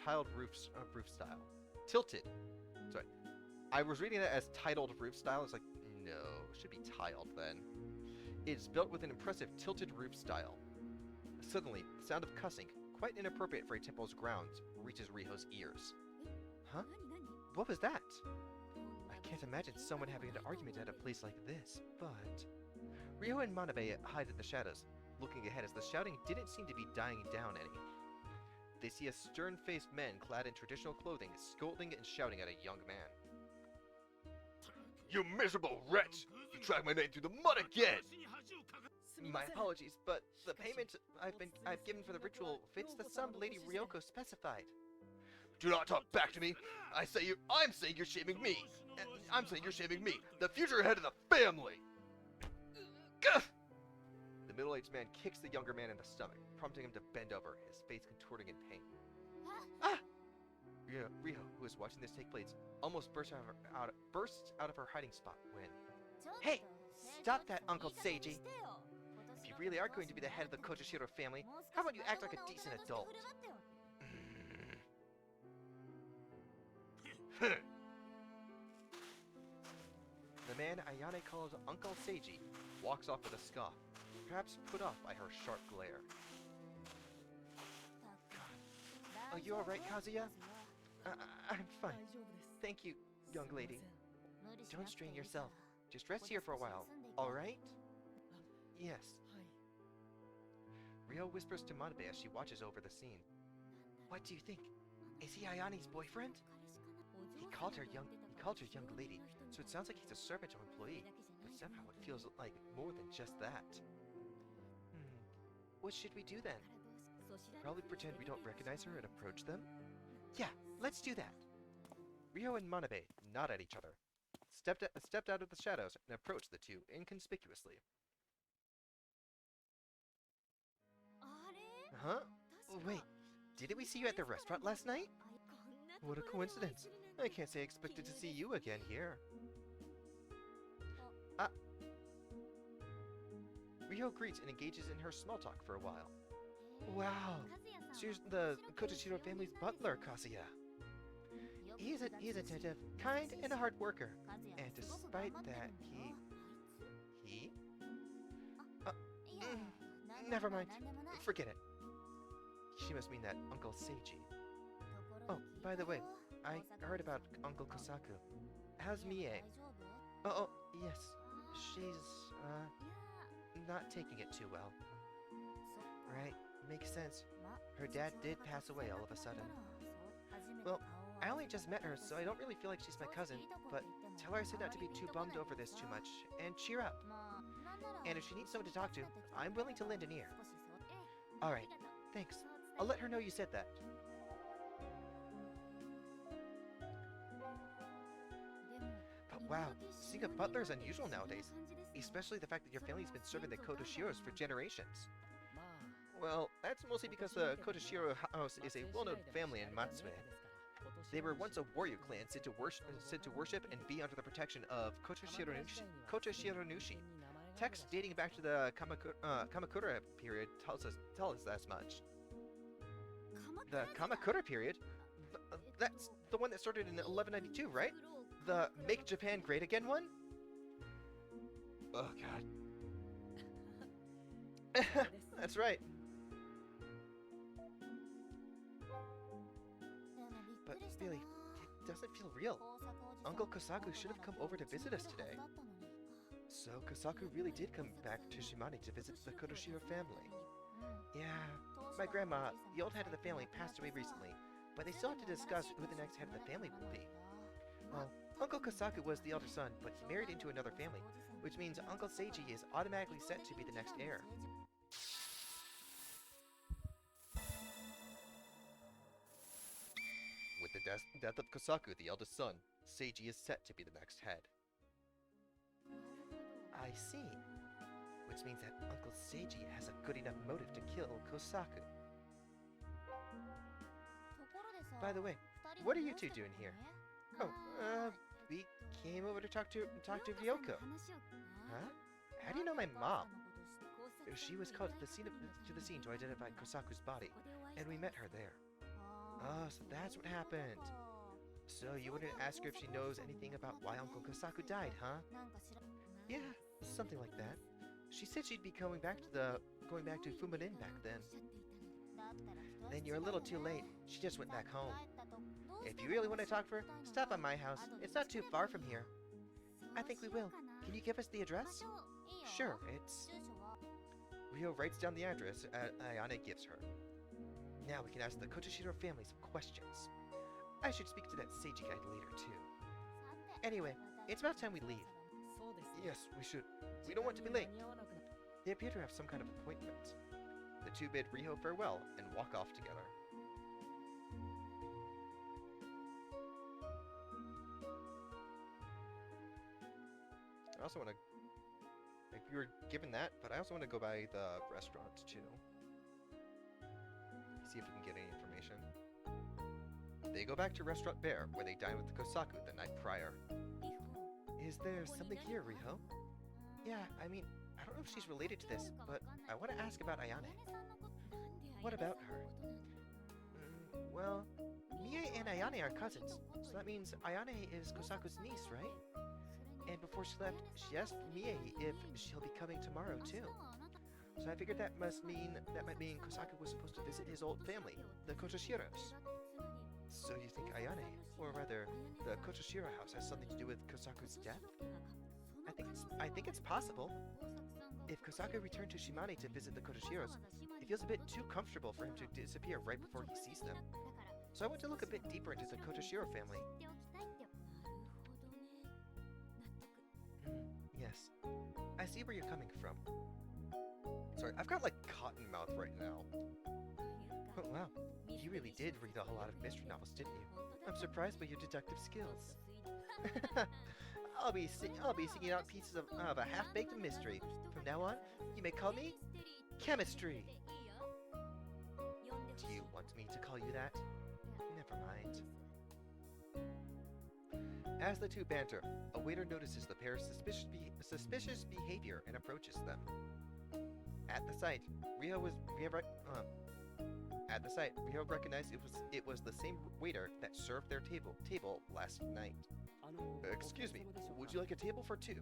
tiled roof style. Tilted. Sorry, I was reading it as titled roof style. It's like, no, it should be tiled then. It is built with an impressive tilted roof style. Suddenly, the sound of cussing, quite inappropriate for a temple's grounds, reaches Riho's ears. Huh? What was that? I can't imagine someone having an argument at a place like this, but... Riho and Manabe hide in the shadows, looking ahead as the shouting didn't seem to be dying down any. They see a stern-faced man clad in traditional clothing scolding and shouting at a young man. You miserable wretch! You dragged my name through the mud again! My apologies, but the payment I've given for the ritual fits the sum Lady Ryoko specified. Do not talk back to me! I'm saying you're shaming me! I'm saying you're shaming me, the future head of the family! Gah! The middle-aged man kicks the younger man in the stomach, prompting him to bend over, his face contorting in pain. Ah! Riho, who is watching this take place, almost bursts out of her hiding spot when... Hey! Stop that, Uncle Seiji! If you really are going to be the head of the Kotoshiro family, how about you act like a decent adult? The man Ayane calls Uncle Seiji walks off with a scoff, perhaps put off by her sharp glare. God. Are you alright, Kazuya? I'm fine. Thank you, young lady. Don't strain yourself. Just rest here for a while, alright? Yes. Riho whispers to Manabe as she watches over the scene. What do you think? Is he Ayane's boyfriend? He called her young lady, so it sounds like he's a servant or employee, but somehow it feels like more than just that. What should we do then? Probably pretend we don't recognize her and approach them? Yeah, let's do that. Riho and Manabe nod at each other, stepped out of the shadows, and approached the two inconspicuously. Huh? Wait, didn't we see you at the restaurant last night? What a coincidence. I can't say I expected to see you again here. Riho greets and engages in her small talk for a while. Wow, She's the Kotoshiro family's butler, Kazuya. he's attentive, kind, and a hard worker. And despite that, he... Never mind. Forget it. She must mean that Uncle Seiji. Oh, by the way, I heard about Uncle Kosaku. How's Mie? Oh, yes. She's, not taking it too well. Right, makes sense. Her dad did pass away all of a sudden. Well, I only just met her, so I don't really feel like she's my cousin, but tell her I said not to be too bummed over this too much, and cheer up. And if she needs someone to talk to, I'm willing to lend an ear. Alright, thanks. I'll let her know you said that. But wow, seeing a butler is unusual nowadays, especially the fact that your family's been serving the Kotoshiros for generations. Well, that's mostly because the Kotoshiro house is a well-known family in Matsue. They were once a warrior clan sent to worship and be under the protection of Kotoshironushi. Texts dating back to the Kamakura period tell us as much. The Kamakura period? That's the one that started in 1192, right? The Make Japan Great Again one? Oh god. That's right. But really, it doesn't feel real. Uncle Kosaku should have come over to visit us today. So Kosaku really did come back to Shimane to visit the Kotoshiro family. Yeah, my grandma, the old head of the family, passed away recently, but they still have to discuss who the next head of the family will be. Well, Uncle Kosaku was the elder son, but he married into another family, which means Uncle Seiji is automatically set to be the next heir. With the death of Kosaku, the eldest son, Seiji is set to be the next head. I see. Which means that Uncle Seiji has a good enough motive to kill Kosaku. By the way, what are you two doing here? Oh, we came over to talk to Ryoko. Huh? How do you know my mom? She was called to the scene to identify Kosaku's body, and we met her there. Oh, so that's what happened. So you wouldn't ask her if she knows anything about why Uncle Kosaku died, huh? Yeah, something like that. She said she'd be going back to Fumanin back then. Then you're a little too late. She just went back home. If you really want to talk to her, stop by my house. It's not too far from here. I think we will. Can you give us the address? Sure, it's... Riho writes down the address Ayane gives her. Now we can ask the Kotoshiro family some questions. I should speak to that Seiji guy later too. Anyway, it's about time we leave. Yes, we should. We don't want to be late. They appear to have some kind of appointment. The two bid Riho farewell and walk off together. I also want to... Like, we were given that, but I also want to go by the restaurant too. See if we can get any information. They go back to Restaurant Bear, where they dine with Kosaku the night prior. Is there something here, Riho? Yeah, I mean, I don't know if she's related to this, but I want to ask about Ayane. What about her? Well, Mie and Ayane are cousins, so that means Ayane is Kosaku's niece, right? And before she left, she asked Mie if she'll be coming tomorrow too. So I figured that might mean Kosaku was supposed to visit his old family, the Kotoshiros. So you think Ayane, or rather, the Kotoshiro house has something to do with Kosaku's death? I think it's possible. If Kosaku returned to Shimane to visit the Kotoshiros, it feels a bit too comfortable for him to disappear right before he sees them. So I want to look a bit deeper into the Kotoshiro family. Yes, I see where you're coming from. Sorry, I've got like cotton mouth right now. Oh, wow. You really did read a whole lot of mystery novels, didn't you? I'm surprised by your detective skills. I'll be singing out pieces of a half-baked mystery. From now on, you may call me Chemistry. Do you want me to call you that? Never mind. As the two banter, a waiter notices the pair's suspicious behavior and approaches them. At the sight, Riho recognized it was the same waiter that served their table last night. Excuse me, would you like a table for two?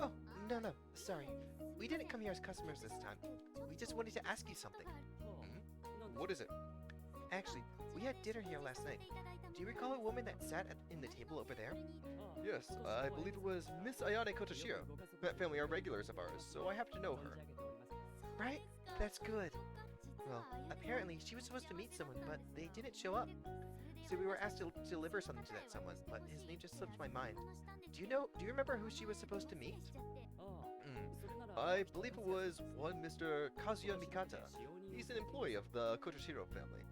Oh, no, sorry. We didn't come here as customers this time. We just wanted to ask you something. What is it? Actually, we had dinner here last night. Do you recall a woman that sat in the table over there? Yes, I believe it was Miss Ayane Kotoshiro. That family are regulars of ours, so I have to know her. Right? That's good. Well, apparently she was supposed to meet someone, but they didn't show up. So we were asked to deliver something to that someone, but his name just slipped my mind. Do you remember who she was supposed to meet? I believe it was one Mr. Kazuya Mikata. He's an employee of the Kotoshiro family.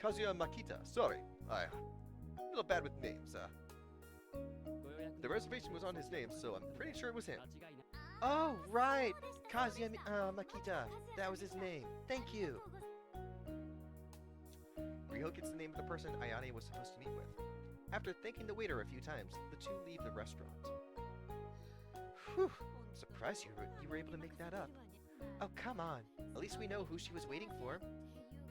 Kazuya Makita, sorry. I'm a little bad with names. The reservation was on his name, so I'm pretty sure it was him. Oh, right! Kazuya Makita. That was his name. Thank you. Riho gets the name of the person Ayane was supposed to meet with. After thanking the waiter a few times, the two leave the restaurant. Whew, I'm surprised you were able to make that up. Oh, come on. At least we know who she was waiting for.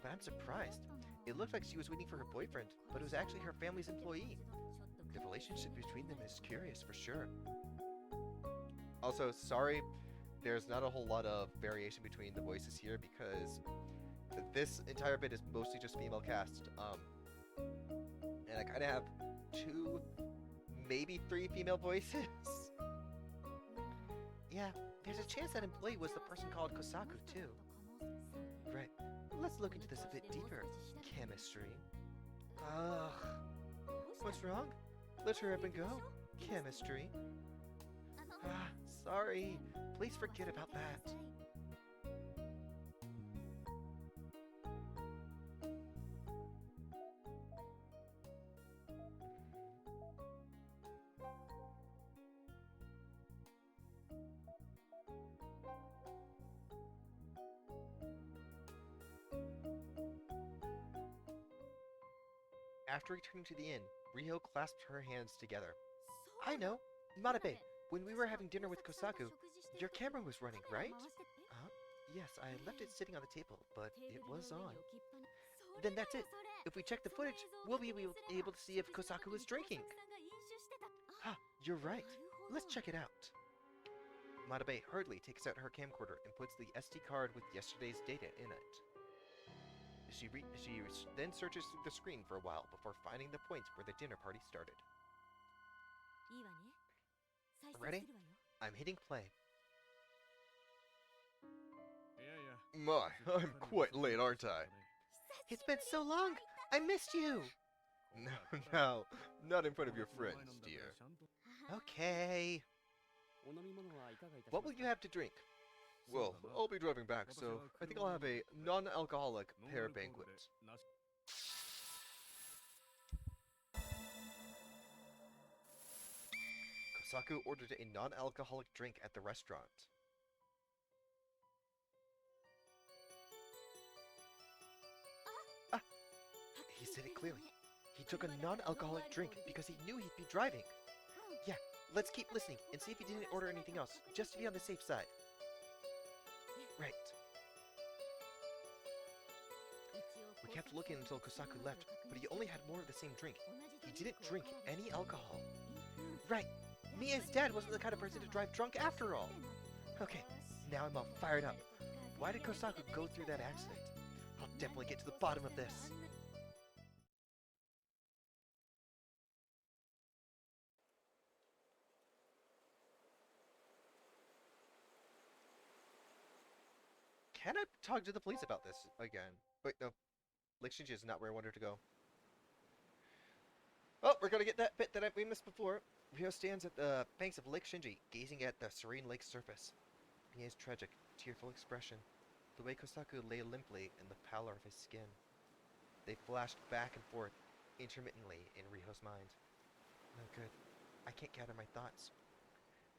But I'm surprised. It looked like she was waiting for her boyfriend, but it was actually her family's employee. The relationship between them is curious for sure. Also, sorry, there's not a whole lot of variation between the voices here because this entire bit is mostly just female cast. And I kind of have 2, maybe 3 female voices. Yeah, there's a chance that employee was the person called Kosaku too. Right. Let's look into this a bit deeper. Chemistry. Ugh. What's wrong? Let her up and go. Chemistry. Sorry. Please forget about that. After returning to the inn, Riho clasped her hands together. I know. Manabe, when we were having dinner with Kosaku, your camera was running, right? Yes, I left it sitting on the table, but it was on. Then that's it. If we check the footage, we'll be able to see if Kosaku was drinking. You're right. Let's check it out. Manabe hurriedly takes out her camcorder and puts the SD card with yesterday's data in it. She then searches through the screen for a while before finding the point where the dinner party started. Ready? I'm hitting play. My, I'm quite late, aren't I? It's been so long! I missed you! No, not in front of your friends, dear. Okay. What will you have to drink? Well, I'll be driving back, so I think I'll have a non-alcoholic pear banquet. Kosaku ordered a non-alcoholic drink at the restaurant. He said it clearly. He took a non-alcoholic drink because he knew he'd be driving. Yeah, let's keep listening and see if he didn't order anything else, just to be on the safe side. Right. We kept looking until Kosaku left, but he only had more of the same drink. He didn't drink any alcohol. Right. Mia's dad wasn't the kind of person to drive drunk after all. Okay, now I'm all fired up. Why did Kosaku go through that accident? I'll definitely get to the bottom of this. Can I talk to the police about this again? Wait, no. Lake Shinji is not where I wanted to go. Oh, we're gonna get that bit that we missed before. Riho stands at the banks of Lake Shinji, gazing at the serene lake's surface. Mia's tragic, tearful expression. the way Kosaku lay limply in the pallor of his skin. They flashed back and forth, intermittently, in Riho's mind. No good. I can't gather my thoughts.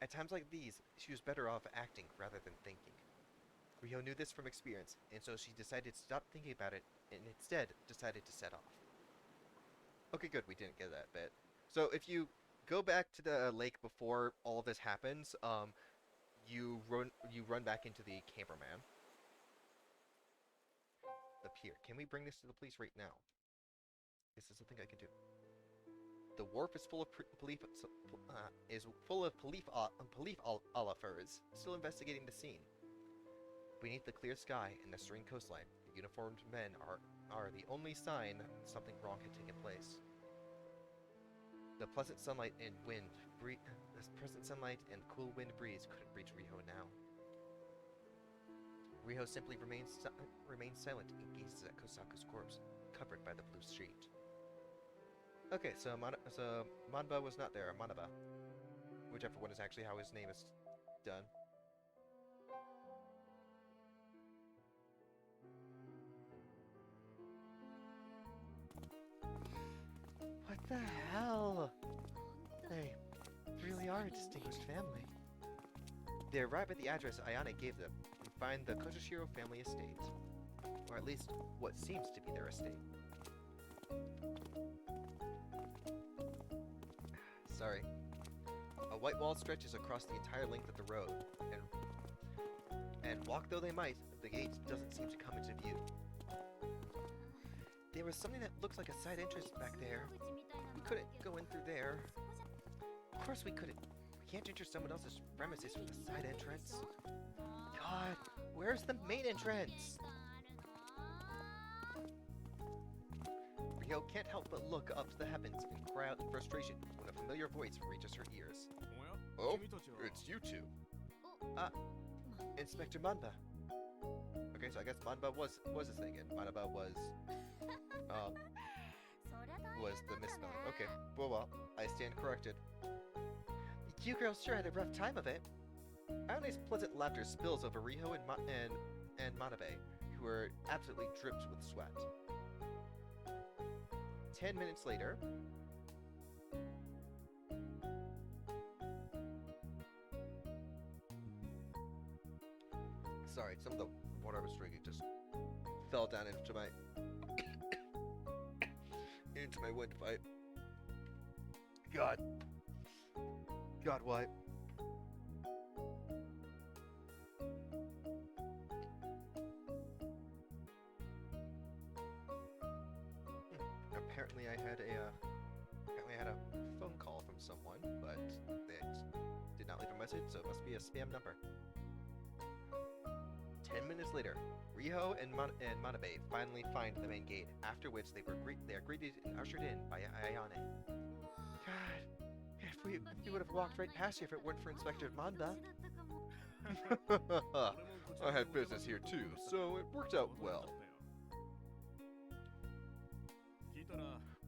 At times like these, she was better off acting rather than thinking. Riho knew this from experience, and so she decided to stop thinking about it, and instead decided to set off. Okay, good, we didn't get that bit. So if you go back to the lake before all of this happens, you run back into the cameraman. The pier. Can we bring this to the police right now? Is this something I can do? The wharf is full of police officers still investigating the scene. Beneath the clear sky and the serene coastline, the uniformed men are the only sign something wrong had taken place. The pleasant sunlight and cool wind breeze couldn't reach Riho now. Riho simply remains silent and gazes at Kosaku's corpse, covered by the blue street. Okay, so Manba was not there, or Manabe. Whichever one is actually how his name is done. What the hell? They really are a distinguished family. They arrive at the address Ayane gave them and find the Koshishiro family estate. Or at least, what seems to be their estate. Sorry. A white wall stretches across the entire length of the road, and walk though they might, the gate doesn't seem to come into view. There was something that looks like a side entrance back there. We couldn't go in through there. Of course we couldn't. We can't enter someone else's premises from the side entrance. God, where's the main entrance? Riho can't help but look up to the heavens and cry out in frustration when a familiar voice reaches her ears. Oh, it's you two. Inspector Manba. Okay, so I guess Manba was his thing, and Manaba was the misspelling. Okay, well, I stand corrected. You girls sure had a rough time of it. Ayane's pleasant laughter spills over Riho and Manabe, who are absolutely dripped with sweat. 10 minutes later... Sorry, some of the water I was drinking just fell down into my windpipe. God, what? Apparently I had a phone call from someone, but they did not leave a message, so it must be a spam number. 10 minutes later, Riho and Manabe finally find the main gate, after which they are greeted and ushered in by Ayane. God, if we would have walked right past you if it weren't for Inspector Manba. I had business here too, so it worked out well.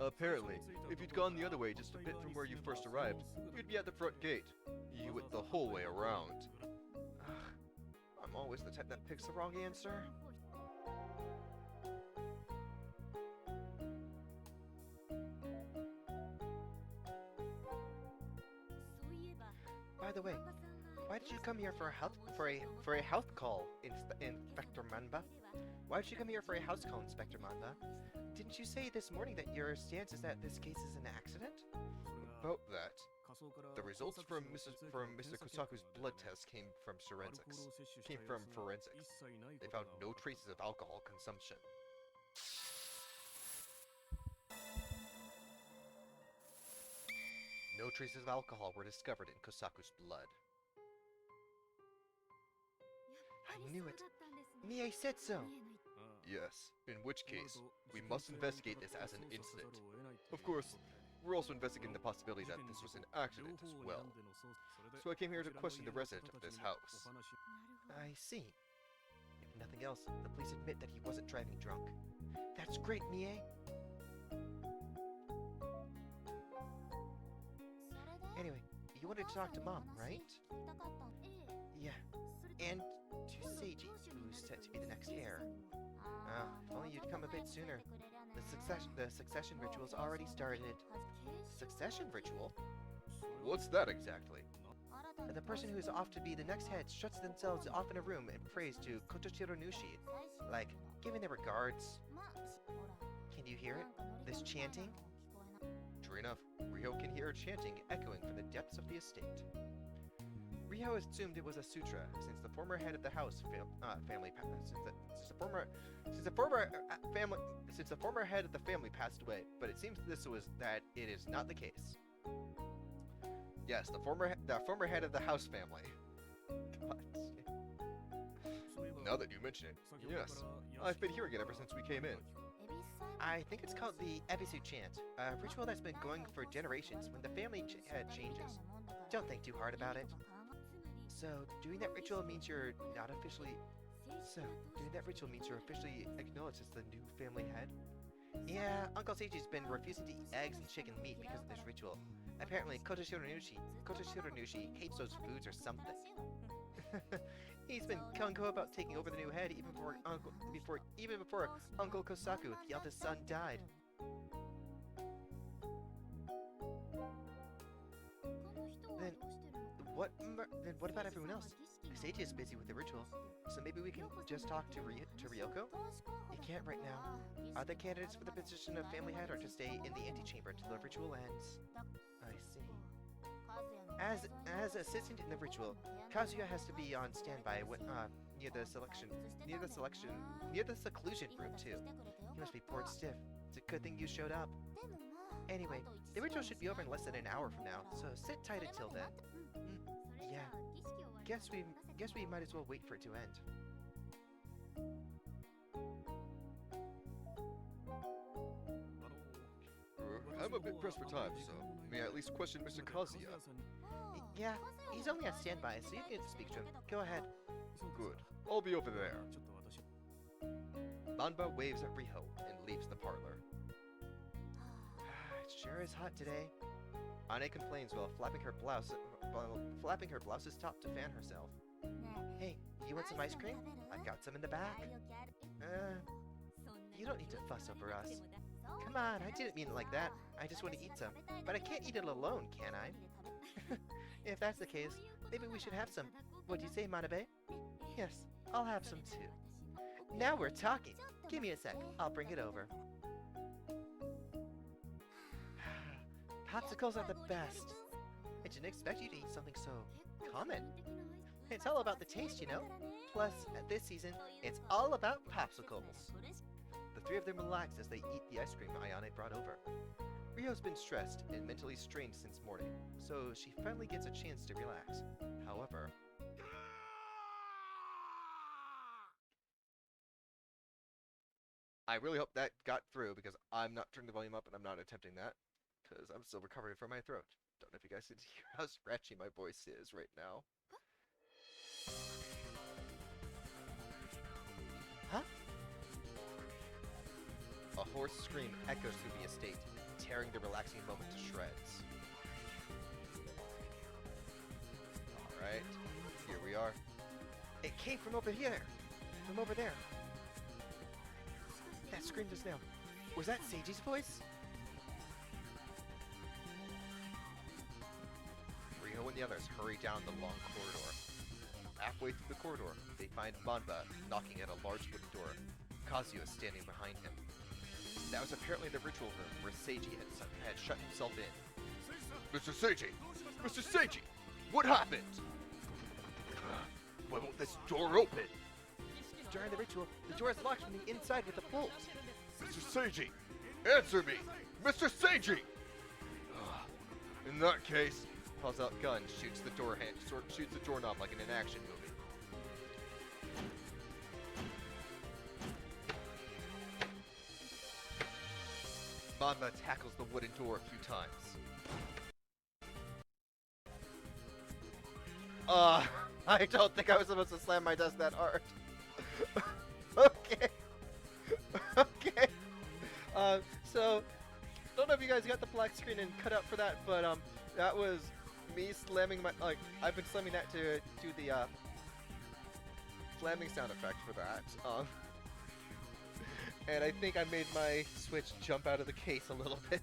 Apparently, if you'd gone the other way just a bit from where you first arrived, you'd be at the front gate. You went the whole way around. I'm always the type that picks the wrong answer. By the way, why did you come here for a health call, Inspector Manba? Why did you come here for a house call, Inspector Manba? Didn't you say this morning that your stance is that this case is an accident? About that, the results from Mr. Kosaku's blood test came from forensics. They found no traces of alcohol consumption. No traces of alcohol were discovered in Kosaku's blood. I knew it. Mie said so. Yes, in which case, we must investigate this as an incident. Of course, we're also investigating the possibility that this was an accident as well. So I came here to question the resident of this house. I see. If nothing else, the police admit that he wasn't driving drunk. That's great, Mie. Anyway, you wanted to talk to Mom, right? Yeah. And to Seiji, who's set to be the next come a bit sooner. The succession ritual's already started. Succession ritual? What's that exactly? The person who is off to be the next head shuts themselves off in a room and prays to Kotoshiro Nushi, like giving their regards. Can you hear it? This chanting? True enough, Riho can hear chanting echoing from the depths of the estate. Riho assumed it was a sutra, since the former head of the house since the former head of the family passed away, but it seems that it is not the case. Yes, the former head of the house family. God. Now that you mention it, yes, I've been hearing it ever since we came in. I think it's called the Ebisu chant, a ritual that's been going for generations when the family head changes. Don't think too hard about it. So, doing that ritual means you're officially acknowledged as the new family head? Yeah, Uncle Seiji's been refusing to eat eggs and chicken meat because of this ritual. Apparently, Kotoshiro Nushi hates those foods or something. He's been gung-ho about taking over the new head even before Uncle Kosaku, the eldest son, died. Then what about everyone else? Seiji is busy with the ritual, so maybe we can just talk to Ryoko? You can't right now. Are the candidates for the position of family head or to stay in the antechamber until the ritual ends? I see. As assistant in the ritual, Kazuya has to be on standby near the seclusion room too. He must be bored stiff. It's a good thing you showed up. Anyway, the ritual should be over in less than an hour from now, so sit tight until then. Yeah. Guess we might as well wait for it to end. I'm a bit pressed for time, so may I at least question Mr. Kazuya? Yeah, he's only on standby, so you can speak to him. Go ahead. Good. I'll be over there. Manba waves at Riho and leaves the parlor. It sure is hot today. Ane complains while flapping her blouse's top to fan herself. Hey, you want some ice cream? I've got some in the back. You don't need to fuss over us. Come on, I didn't mean it like that. I just want to eat some. But I can't eat it alone, can I? If that's the case, maybe we should have some. What do you say, Manabe? Yes, I'll have some too. Now we're talking. Give me a sec. I'll bring it over. Popsicles are the best. I didn't expect you to eat something so common. It's all about the taste, you know? Plus, at this season, it's all about popsicles. The three of them relax as they eat the ice cream Ayane brought over. Rio's been stressed and mentally strained since morning, so she finally gets a chance to relax. However... I really hope that got through, because I'm not turning the volume up and I'm not attempting that, because I'm still recovering from my throat. Don't know if you guys can hear how scratchy my voice is right now. Huh? A hoarse scream echoes through the estate, tearing the relaxing moment to shreds. Alright, here we are. It came from over here. From over there. That scream just now. Was that Seiji's voice? Riho and the others hurry down the long corridor. Halfway through the corridor, they find Manba knocking at a large wooden door. Kazuya is standing behind him. That was apparently the ritual room where Seiji had shut himself in. Mr. Seiji! Mr. Seiji! What happened? Why won't this door open? During the ritual, the door is locked from the inside with a bolt. Mr. Seiji! Answer me! Mr. Seiji! In that case, pulls out gun, shoots the doorknob like in an action movie. Manba tackles the wooden door a few times. I don't think I was supposed to slam my desk that hard. Okay. Okay. So, don't know if you guys got the black screen and cut out for that, but that was me slamming my, I've been slamming that to do the slamming sound effect for that. And I think I made my switch jump out of the case a little bit.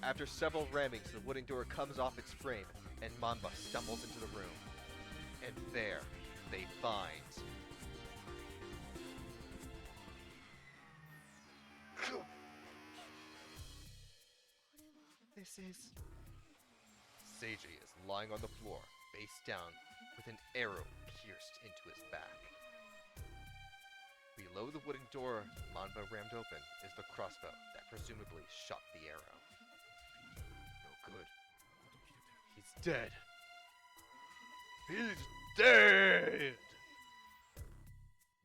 After several rammings, the wooden door comes off its frame, and Mamba stumbles into the room. And there, they find... This is... Seiji is lying on the floor, face down, with an arrow pierced into his back. Below the wooden door Mamba rammed open is the crossbow that presumably shot the arrow. No good. He's dead. He's dead!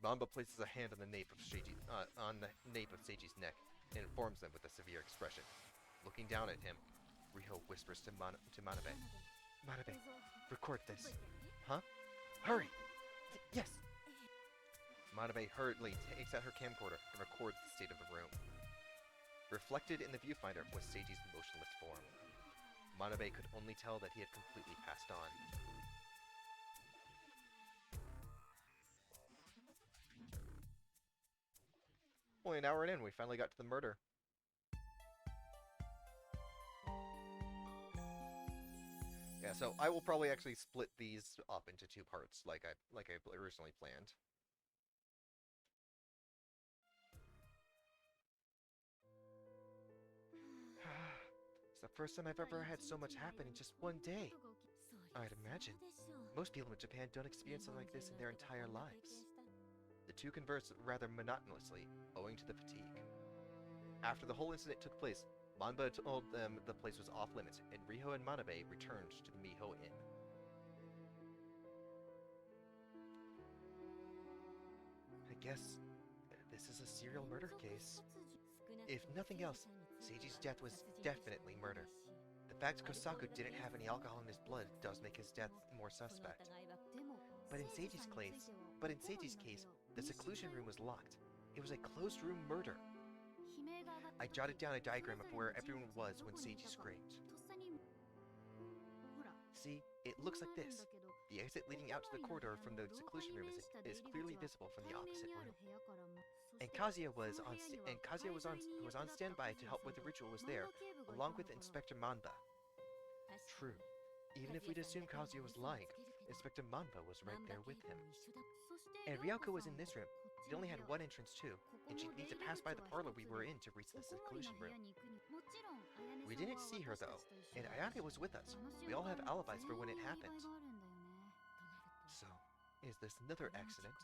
Mamba places a hand on the nape of Seiji's neck and informs them with a severe expression. Looking down at him, Riho whispers to Manabe. Manabe, record this. Huh? Hurry! Yes! Manabe hurriedly takes out her camcorder and records the state of the room. Reflected in the viewfinder was Seiji's motionless form. Manabe could only tell that he had completely passed on. Only an hour in, we finally got to the murder. Yeah, so I will probably actually split these up into 2 parts, like I originally planned. It's the first time I've ever had so much happen in just one day. I'd imagine. Most people in Japan don't experience something like this in their entire lives. The two converse rather monotonously, owing to the fatigue. After the whole incident took place, Mamba told them the place was off limits, and Riho and Manabe returned to the Miho Inn. I guess this is a serial murder case. If nothing else, Seiji's death was definitely murder. The fact Kosaku didn't have any alcohol in his blood does make his death more suspect. But in Seiji's case, the seclusion room was locked. It was a closed-room murder. I jotted down a diagram of where everyone was when Seiji screamed. See, it looks like this. The exit leading out to the corridor from the seclusion room is clearly visible from the opposite room. And Kazuya was on standby to help with the ritual was there, along with Inspector Mamba. True. Even if we'd assume Kazuya was lying, Inspector Mamba was right there with him. And Ryoko was in this room. It only had one entrance too, and she'd need to pass by the parlor we were in to reach the seclusion room. We didn't see her though, and Ayane was with us. We all have alibis for when it happened. So, is this another accident?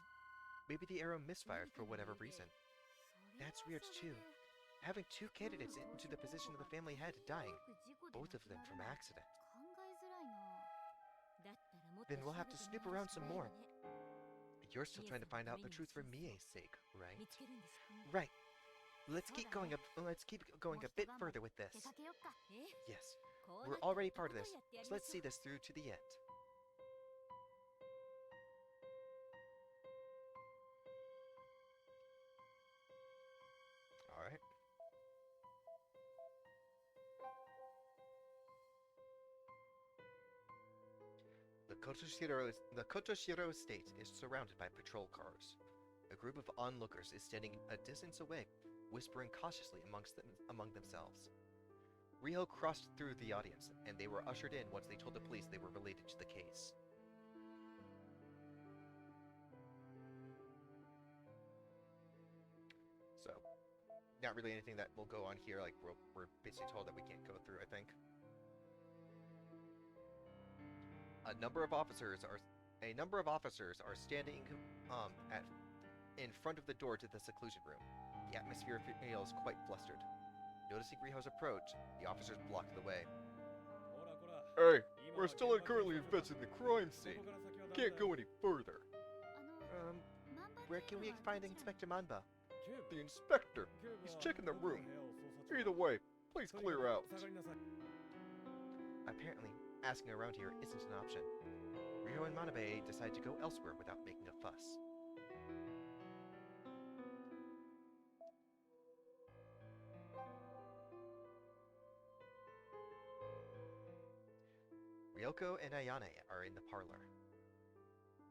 Maybe the arrow misfired for whatever reason. That's weird too. Having 2 candidates into the position of the family head dying, both of them from accident. Then we'll have to snoop around some more. You're still trying to find out the truth for Mie's sake, right? Right. Let's keep going a bit further with this. Yes. We're already part of this, so let's see this through to the end. Alright. The Kotoshiro estate is surrounded by patrol cars. A group of onlookers is standing a distance away, whispering cautiously among themselves. Riho crossed through the audience, and they were ushered in once they told the police they were related to the case. So, not really anything that will go on here, like we're basically told that we can't go through, I think. A number of officers are standing in front of the door to the seclusion room. The atmosphere feels quite flustered. Noticing Riho's approach, the officers blocked the way. Hey, we're still currently investigating the crime scene. Can't go any further. Where can we find Inspector Mamba? The inspector. He's checking the room. Either way, please clear out. Apparently, asking around here isn't an option. Riho and Manabe decide to go elsewhere without making a fuss. Ryoko and Ayane are in the parlor.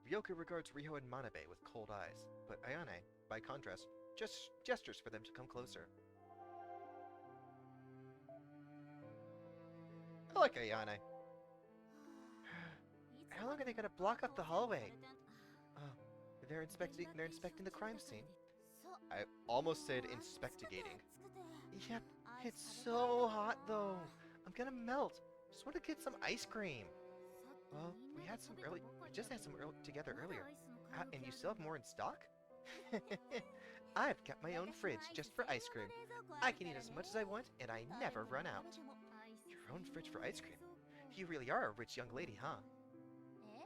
Ryoka regards Riho and Manabe with cold eyes, but Ayane, by contrast, just gestures for them to come closer. I like Ayane. How long are they gonna block up the hallway? Oh, they're inspecting the crime scene. I almost said inspectigating. Yep, it's so hot though. I'm gonna melt. Just want to get some ice cream. Well, we just had some together earlier. And you still have more in stock? I've got my own fridge just for ice cream. I can eat as much as I want, and I never run out. Your own fridge for ice cream? You really are a rich young lady, huh?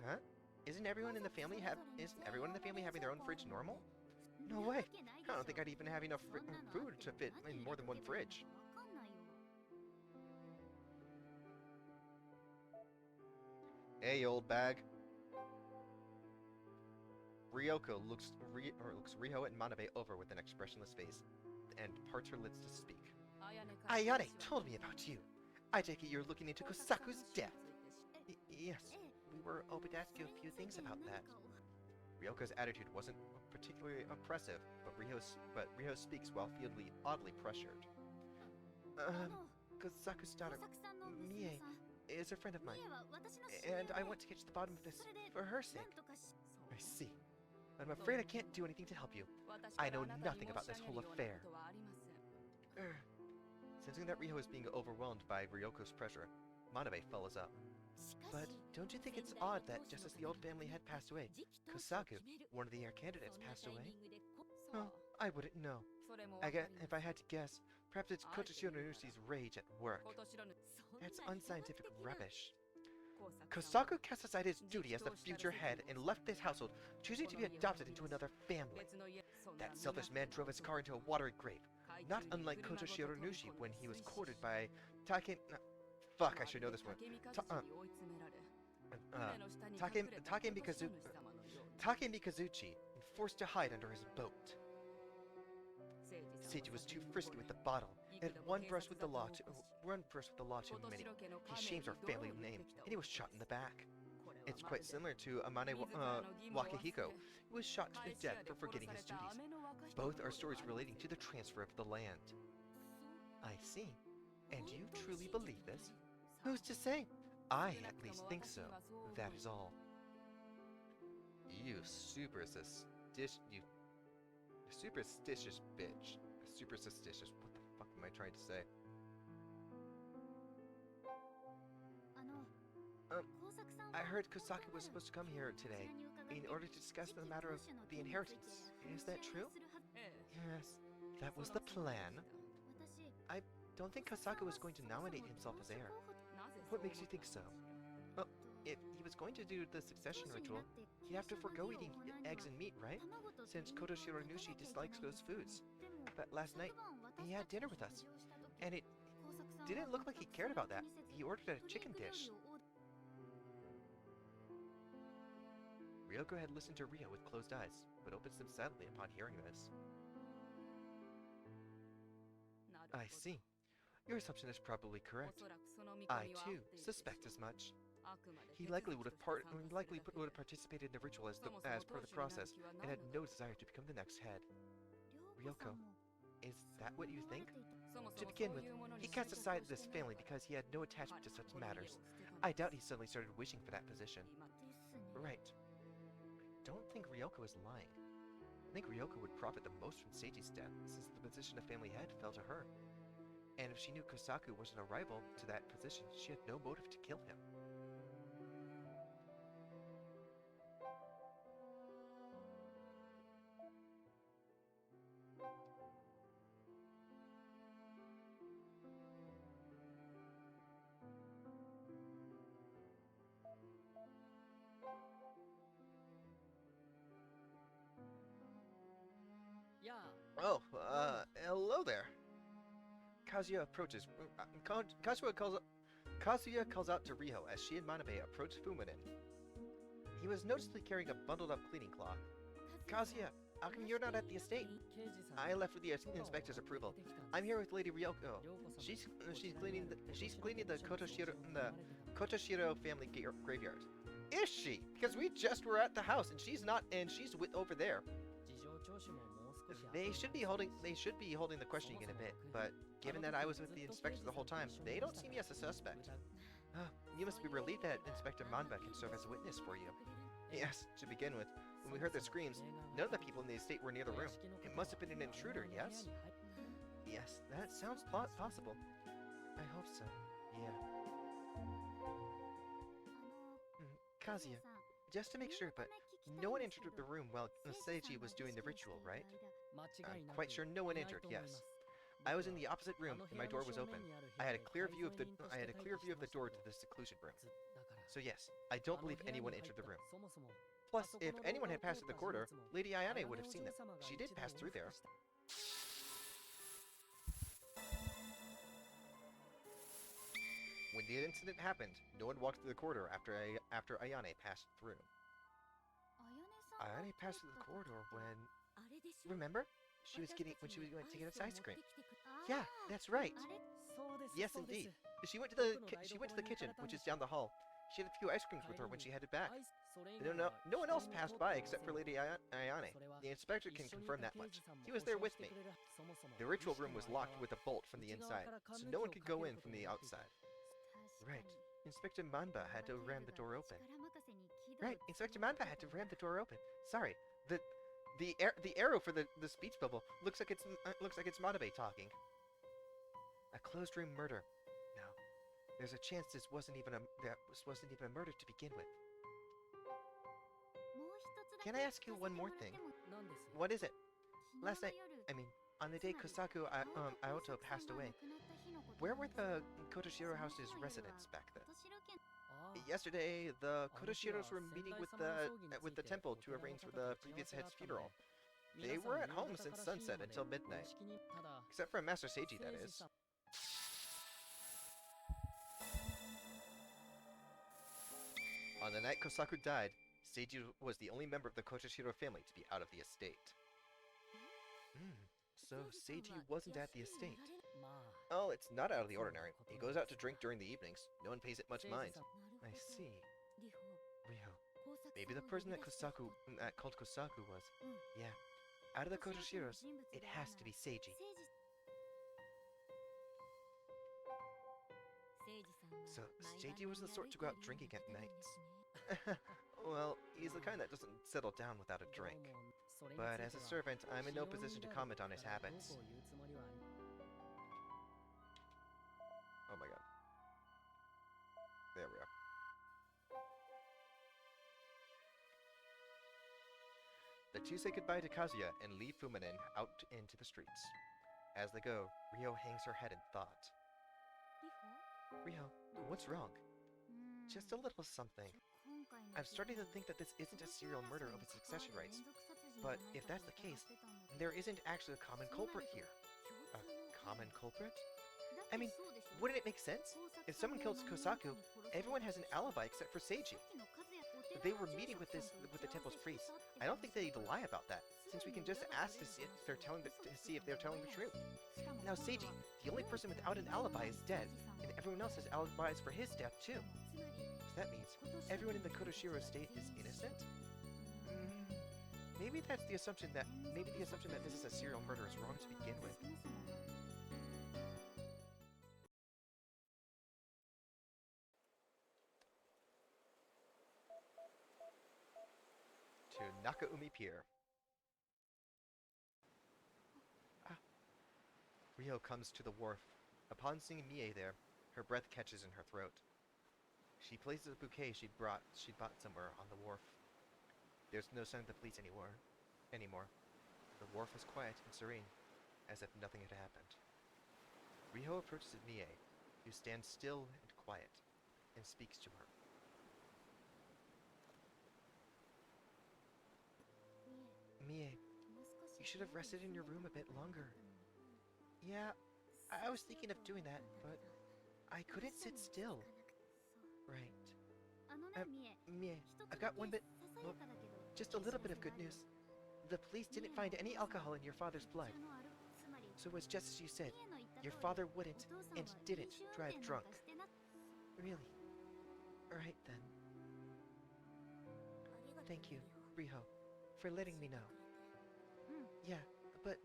Huh? Isn't everyone in the family having their own fridge normal? No way. I don't think I'd even have enough food to fit in more than one fridge. Hey, old bag. Ryoko looks Riho and Manabe over with an expressionless face, and parts her lips to speak. Ayane told me about you. I take it you're looking into Kosaku's death. Yes, we were hoping to ask you a few things about that. Ryoko's attitude wasn't particularly oppressive, but Riho speaks while feeling oddly pressured. Kosaku's daughter, Mie, is a friend of mine, and I want to get to the bottom of this for her sake. I see. But I'm afraid I can't do anything to help you. I know nothing about this whole affair. Sensing that Riho is being overwhelmed by Ryoko's pressure, Manabe follows up. But don't you think it's odd that just as the old family head passed away, Kosaku, one of the heir candidates, passed away? Oh, I wouldn't know. If I had to guess, perhaps it's Kotoshiro Nushi's rage at work. That's unscientific rubbish. Kosaku cast aside his duty as the future head and left this household, choosing to be adopted into another family. That selfish man drove his car into a watery grave, not unlike Kotoshiro Nushi when he was courted by fuck, I should know this one. Take Mikazuchi and forced to hide under his boat. Seiji was too frisky with the bottle, and had one brush with the law too many. He shames our family name, and he was shot in the back. It's quite similar to Amane Wakihiko, who was shot to death for forgetting his duties. Both are stories relating to the transfer of the land. I see. And you truly believe this? Who's to say? I at least think so. That is all. You superstitious bitch. Superstitious. What the fuck am I trying to say? I heard Kosaku was supposed to come here today in order to discuss the matter of the inheritance. Is that true? Yes, that was the plan. I don't think Kosaku was going to nominate himself as heir. What makes you think so? Well, if he was going to do the succession ritual, he'd have to forgo eating eggs and meat, right? Since Kotoshiro Nushi dislikes those foods. But last night, he had dinner with us, and it didn't look like he cared about that. He ordered a chicken dish. Ryoko had listened to Riho with closed eyes, but opens them sadly upon hearing this. I see. Your assumption is probably correct. I, too, suspect as much. He likely would have participated in the ritual as part of the process, and had no desire to become the next head. Ryoko, is that what you think? To begin with, he cast aside this family because he had no attachment to such matters. I doubt he suddenly started wishing for that position. Right. Don't think Ryoko is lying. I think Ryoko would profit the most from Seiji's death, since the position of family head fell to her. And if she knew Kosaku wasn't a rival to that position, she had no motive to kill him. Oh, hello there. Kazuya approaches. Kazuya calls out to Riho as she and Manabe approach Fumanen. He was noticeably carrying a bundled-up cleaning cloth. Kazuya, how come you're not at the estate? I left with the inspector's approval. I'm here with Lady Ryoko. She's cleaning the Kotoshiro family graveyard. is she? Because we just were at the house and she's not, and she's over there. They should be holding the questioning in a bit, but given that I was with the inspector the whole time, they don't see me as a suspect. You must be relieved that Inspector Manabe can serve as a witness for you. Yes, to begin with, when we heard the screams, none of the people in the estate were near the room. It must have been an intruder, yes? Yes, that sounds possible. I hope so, yeah. Kazuya, just to make sure, but no one entered the room while Seiji was doing the ritual, right? I'm quite sure no one entered, yes. I was in the opposite room and my door was open. I had a clear view of the door to the seclusion room. So yes, I don't believe anyone entered the room. Plus, if anyone had passed through the corridor, Lady Ayane would have seen them. She did pass through there. When the incident happened, no one walked through the corridor after Ayane passed through. Ayane passed through the corridor when... Remember? When she was going to get us ice cream. Yeah, that's right. Yes, indeed. She went to the kitchen, which is down the hall. She had a few ice creams with her when she headed back. No one else passed by except for Lady Ayane. The inspector can confirm that much. He was there with me. The ritual room was locked with a bolt from the inside, so no one could go in from the outside. Right. Inspector Manba had to ram the door open. Right, Inspector Manba had to ram the door open. Sorry, the arrow for the speech bubble looks like it's Manabe talking. A closed room murder. No, there's a chance this wasn't even a murder to begin with. Can I ask you one more thing? What is it? Last night, on the day Kosaku Aoto passed away, where were the Kotoshiro house's residents back then? Yesterday, the Kotoshiros were meeting with the temple to arrange for the previous head's funeral. They were at home since sunset until midnight. Except for Master Seiji, that is. On the night Kosaku died, Seiji was the only member of the Kotoshiro family to be out of the estate. So Seiji wasn't at the estate. Oh, it's not out of the ordinary. He goes out to drink during the evenings. No one pays it much mind. I see. Riho. Maybe the person that called Kosaku was... Yeah. Out of the Kotoshiros, it has to be Seiji. So, Seiji was the sort to go out drinking at nights. Well, he's the kind that doesn't settle down without a drink. But as a servant, I'm in no position to comment on his habits. Oh my god. There we are. The two say goodbye to Kazuya and leave Fumanen out into the streets. As they go, Riho hangs her head in thought. Riho, what's wrong? Just a little something. I'm starting to think that this isn't a serial murder of succession rights. But if that's the case, there isn't actually a common culprit here. A common culprit? Wouldn't it make sense? If someone kills Kosaku, everyone has an alibi except for Seiji. They were meeting with the temple's priest. I don't think they'd lie about that, since we can just ask to see if they're telling the truth. Now Seiji, the only person without an alibi, is dead, and everyone else has alibis for his death too. So that means everyone in the Kotoshiro estate is innocent? Maybe the assumption that this is a serial murder is wrong to begin with. To Nakaumi Pier. Riho comes to the wharf. Upon seeing Mie there, her breath catches in her throat. She places a bouquet she'd bought somewhere on the wharf. There's no sign of the police anymore. The wharf is quiet and serene, as if nothing had happened. Riho approaches Mie, who stands still and quiet, and speaks to her. Mie, you should have rested in your room a bit longer. Yeah, I was thinking of doing that, but I couldn't sit still. Right. Mie, I've got just a little bit of good news. The police didn't find any alcohol in your father's blood. So it was just as you said. Your father wouldn't and didn't drive drunk. Really? Alright then. Thank you, Riho, for letting me know. Yeah, but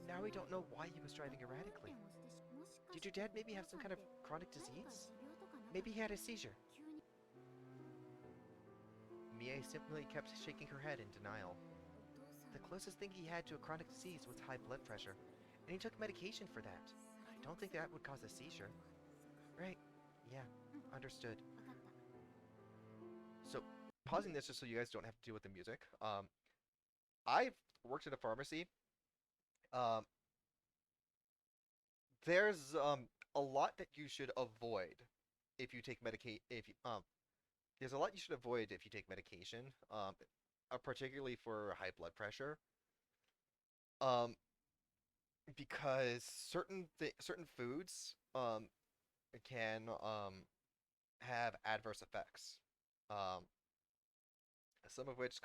now we don't know why he was driving erratically. Did your dad maybe have some kind of chronic disease? Maybe he had a seizure. Mie simply kept shaking her head in denial. The closest thing he had to a chronic disease was high blood pressure, and he took medication for that. I don't think that would cause a seizure. Right, yeah, understood. So, pausing this just so you guys don't have to deal with the music. I've worked at a pharmacy. Um, there's a lot that you should avoid if you take medicate. If you there's a lot you should avoid if you take medication. Particularly for high blood pressure. Um, because certain foods can have adverse effects. Um, some of which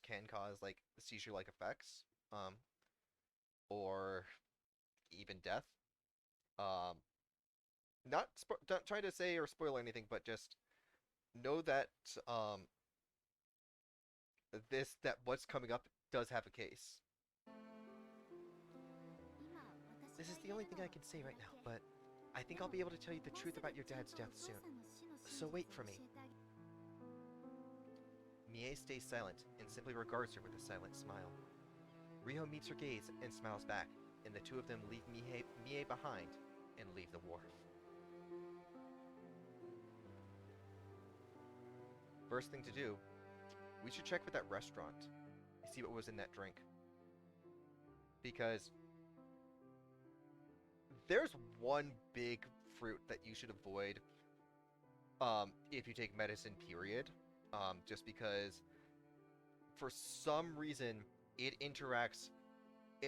can cause like seizure-like effects, or even death. Um, not trying to say or spoil anything, but just know that that what's coming up does have a case. This is the only thing I can say right now, but I think I'll be able to tell you the truth about your dad's death soon. So wait for me. Mie stays silent and simply regards her with a silent smile. Riho meets her gaze and smiles back, and the two of them leave Mie behind and leave the wharf. First thing to do, we should check for that restaurant. See what was in that drink. Because there's one big fruit that you should avoid if you take medicine, period. Just because for some reason it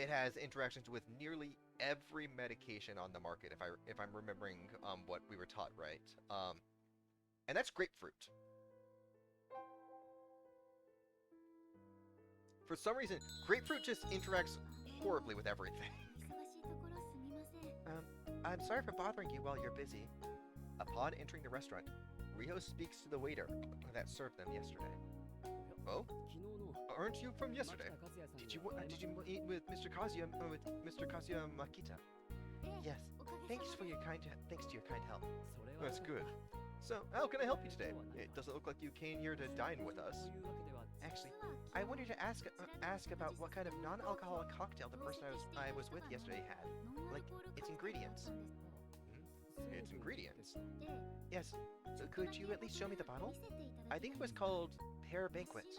has interactions with nearly every medication on the market, if I'm remembering what we were taught right. And that's grapefruit. For some reason, grapefruit just interacts horribly with everything. I'm sorry for bothering you while you're busy. Upon entering the restaurant, Riho speaks to the waiter that served them yesterday. Oh? Aren't you from yesterday? Did you eat with Mr. Kazuya Makita? Yes. Thanks to your kind help. That's good. So, how can I help you today? It doesn't look like you came here to dine with us. Actually, I wanted to ask about what kind of non-alcoholic cocktail the person I was with yesterday had. Like, its ingredients. Its ingredients? Yes. Could you at least show me the bottle? I think it was called Pear Banquet.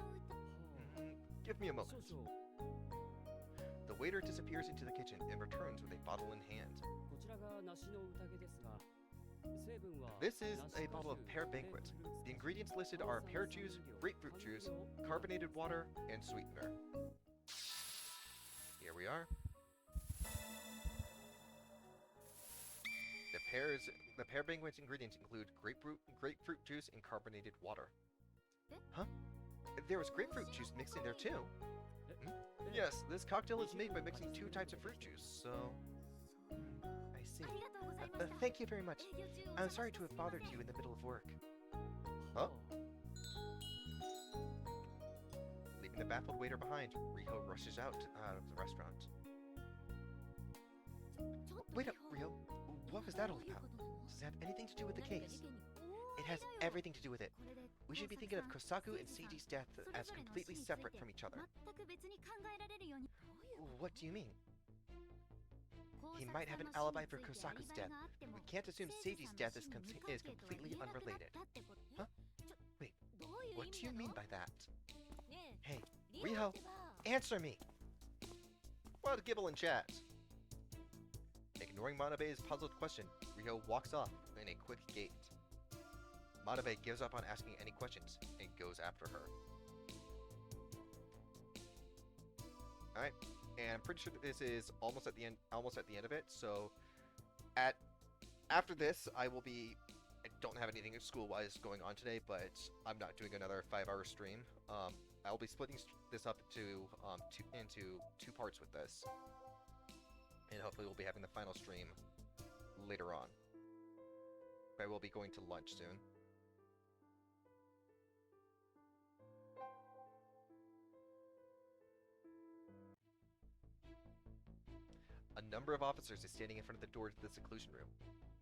Give me a moment. The waiter disappears into the kitchen and returns with a bottle in hand. This is a bottle of Pear Banquet. The ingredients listed are pear juice, grapefruit juice, carbonated water, and sweetener. Here we are. The Pear Banquet's ingredients include grapefruit juice, and carbonated water. Huh? There was grapefruit juice mixed in there too. Yes, this cocktail is made by mixing two types of fruit juice, so... I see. Thank you very much. I'm sorry to have bothered you in the middle of work. Huh? Leaving the baffled waiter behind, Riho rushes out of the restaurant. Wait up, Riho. What was that all about? Does it have anything to do with the case? It has everything to do with it. We should be thinking of Kosaku and Seiji's death as completely separate from each other. What do you mean? He might have an alibi for Kosaku's death. We can't assume Seiji's death is completely unrelated. Huh? Wait, what do you mean by that? Hey, Riho, answer me! What gibble and chat? Ignoring Manabe's puzzled question, Riho walks off in a quick gait. Manabe gives up on asking any questions and goes after her. Alright, and I'm pretty sure that this is almost at the end of it, so after this I don't have anything school-wise going on today, but I'm not doing another 5-hour stream. I'll be splitting this up into two parts with this. And hopefully we'll be having the final stream later on. I will be going to lunch soon. number of officers is standing in front of the door to the seclusion room.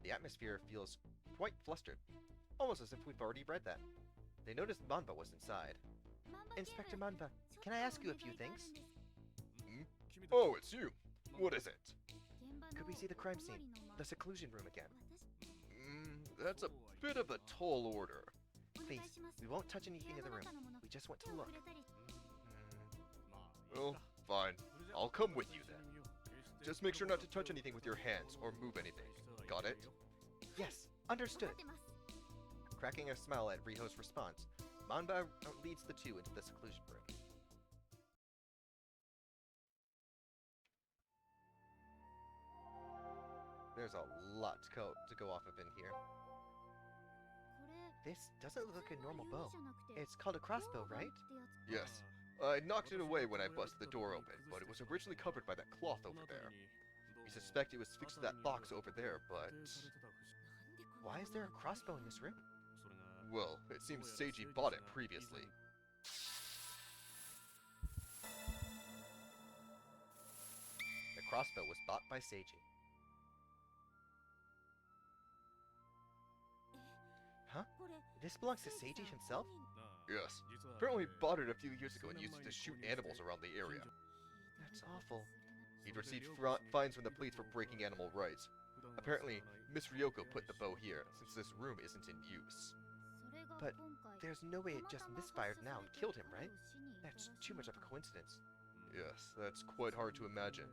The atmosphere feels quite flustered, almost as if we've already read that. They noticed Manba was inside. Inspector Manba, can I ask you a few things? Hmm? Oh, it's you. What is it? Could we see the crime scene, the seclusion room again? That's a bit of a tall order. Please, we won't touch anything in the room. We just want to look. Well, fine. I'll come with you then. Just make sure not to touch anything with your hands or move anything. Got it? Yes, understood. Cracking a smile at Riho's response, Manba leads the two into the seclusion room. There's a lot to go off of in here. This doesn't look like a normal bow. It's called a crossbow, right? Yes. I knocked it away when I busted the door open, but it was originally covered by that cloth over there. We suspect it was fixed to that box over there, but... Why is there a crossbow in this room? Well, it seems Seiji bought it previously. The crossbow was bought by Seiji. Huh? This belongs to Seiji himself? Yes. Apparently he bought it a few years ago and used it to shoot animals around the area. That's awful. He'd received fines from the police for breaking animal rights. Apparently, Miss Ryoko put the bow here, since this room isn't in use. But there's no way it just misfired now and killed him, right? That's too much of a coincidence. Yes, that's quite hard to imagine.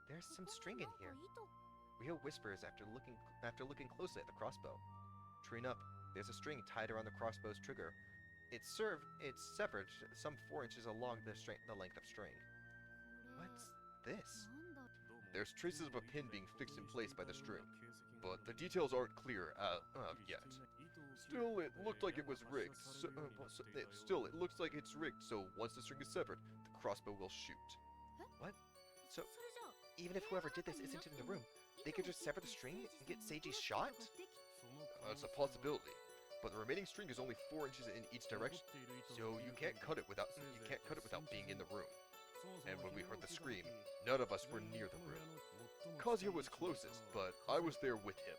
There's some string in here. Riho whispers after looking closely at the crossbow. True enough, there's a string tied around the crossbow's trigger. It's severed some 4 inches along the length of string. What's this? There's traces of a pin being fixed in place by the string, but the details aren't clear yet. Still, it looked like it was rigged. Still, it looks like it's rigged, so once the string is severed, the crossbow will shoot. What? So, even if whoever did this isn't in the room, they could just sever the string and get Seiji's shot? That's a possibility, but the remaining string is only 4 inches in each direction, so you can't cut it without being in the room. And when we heard the scream, none of us were near the room. Kazuya was closest, but I was there with him.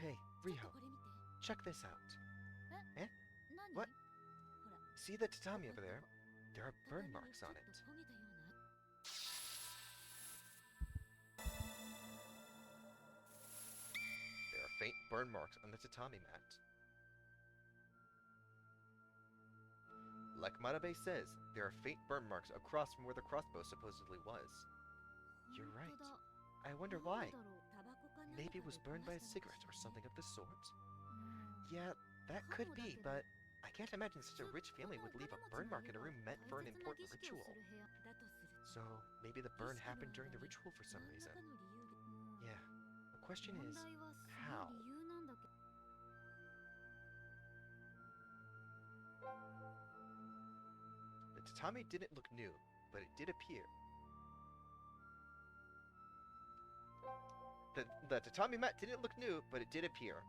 Hey, Riho, check this out. Eh? What? See the tatami over there? There are burn marks on it. There are faint burn marks on the tatami mat. Like Manabe says, there are faint burn marks across from where the crossbow supposedly was. You're right. I wonder why. Maybe it was burned by a cigarette or something of the sort. Yeah, that could be, but I can't imagine such a rich family would leave a burn mark in a room meant for an important ritual. So, maybe the burn happened during the ritual for some reason. Yeah, the question is, how? The tatami didn't look new, but it did appear. The tatami mat didn't look new, but it did appear.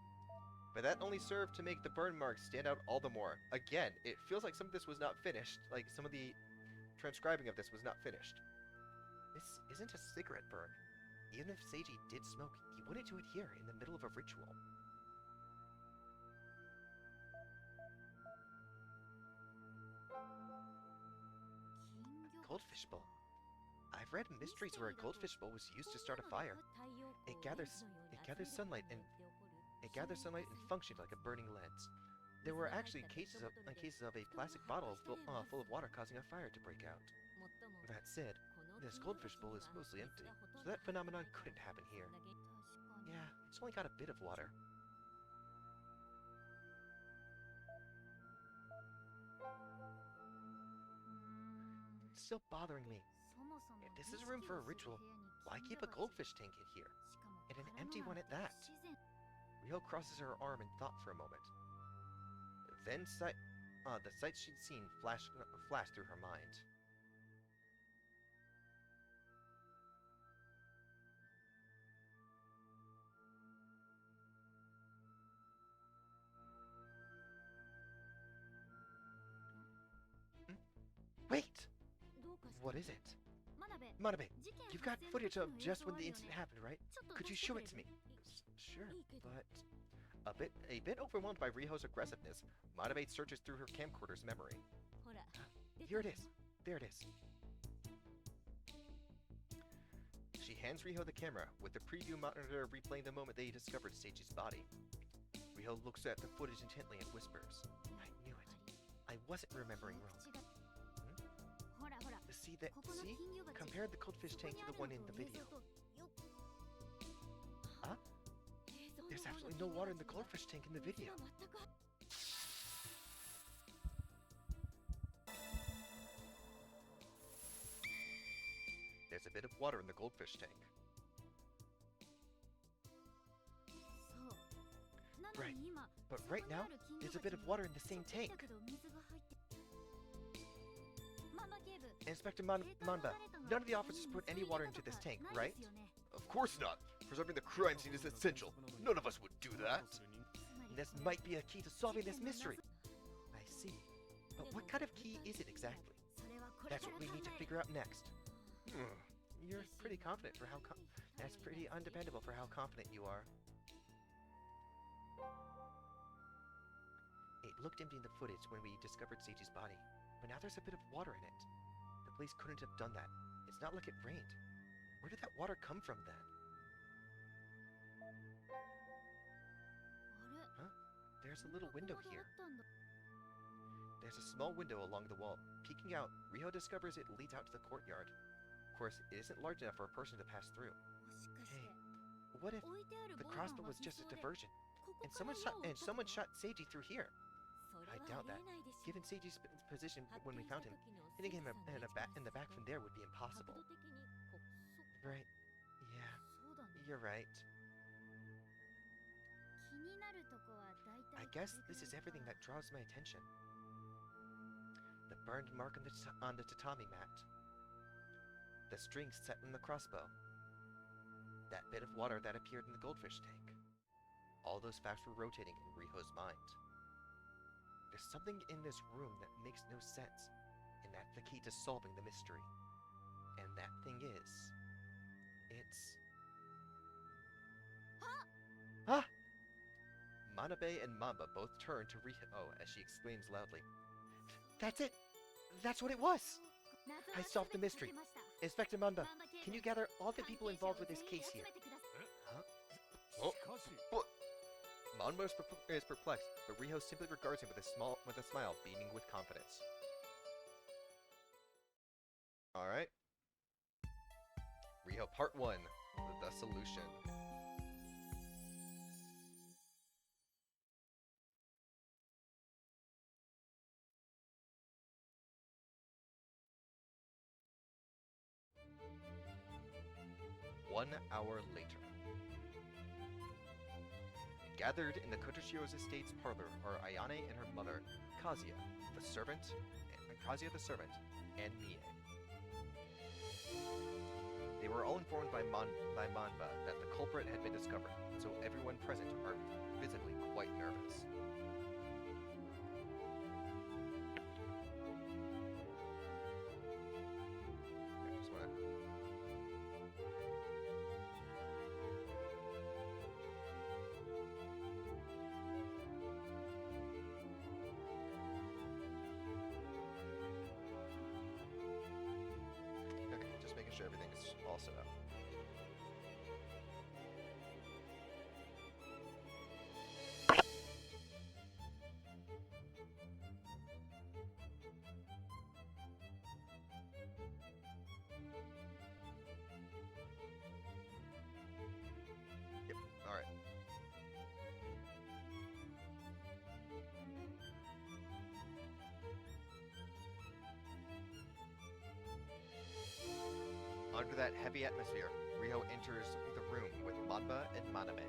But that only served to make the burn marks stand out all the more. Again, it feels like some of this was not finished, like some of the transcribing of this was not finished. This isn't a cigarette burn. Even if Seiji did smoke, he wouldn't do it here in the middle of a ritual. Goldfish bowl. I've read mysteries where a goldfish bowl was used to start a fire. It gathers sunlight and functioned like a burning lens. There were actually cases of a plastic bottle full of water causing a fire to break out. That said, this goldfish bowl is mostly empty, so that phenomenon couldn't happen here. Yeah, it's only got a bit of water. It's still bothering me. If this is a room for a ritual, why keep a goldfish tank in here? And an empty one at that? Riho crosses her arm in thought for a moment. Then the sights she'd seen flash through her mind. What is it? Manabe, you've got footage of just when the incident happened, right? Could you show it to me? Sure, but... A bit overwhelmed by Riho's aggressiveness, Manabe searches through her camcorder's memory. Here it is. There it is. She hands Riho the camera, with the preview monitor replaying the moment they discovered Seiji's body. Riho looks at the footage intently and whispers, I knew it. I wasn't remembering wrong. See that? See? Compare the goldfish tank to the one in the video. Huh? There's absolutely no water in the goldfish tank in the video. There's a bit of water in the goldfish tank. Right, but right now, there's a bit of water in the same tank. Inspector Manba, none of the officers put any water into this tank, right? Of course not. Preserving the crime scene is essential. None of us would do that. This might be a key to solving this mystery. I see. But what kind of key is it exactly? That's what we need to figure out next. You're pretty confident for how that's pretty undependable for how confident you are. It looked empty in the footage when we discovered Seiji's body, but now there's a bit of water in it. The police couldn't have done that. It's not like it rained. Where did that water come from then? Huh? There's a little window here. There's a small window along the wall. Peeking out, Riho discovers it leads out to the courtyard. Of course, it isn't large enough for a person to pass through. Hey, what if the crossbow was just a diversion, and someone shot Seiji through here? I doubt that. Given Seiji's position when we found him, hitting him in the back from there would be impossible. Right. Yeah, you're right. I guess this is everything that draws my attention. The burned mark on the tatami mat. The string set in the crossbow. That bit of water that appeared in the goldfish tank. All those facts were rotating in Riho's mind. There's something in this room that makes no sense, and that's the key to solving the mystery. And that thing is... it's... Ah! Manabe and Mamba both turn to Riho as she exclaims loudly. That's it! That's what it was! I solved the mystery. Inspector Mamba, can you gather all the people involved with this case here? Huh? Oh, what? Mamba is perplexed, but Riho simply regards him with a smile beaming with confidence. Alright. Riho Part 1. The Solution. One hour later. Gathered in the Kotoshio's estate's parlor are Ayane and her mother, Kazuya the servant, and Mie. They were all informed by Manba that the culprit had been discovered, so everyone present are visibly quite nervous. I just wanna... Okay, just making sure everything is all set up. Yep, alright. Under that heavy atmosphere, Riho enters the room with Manba and Manabe.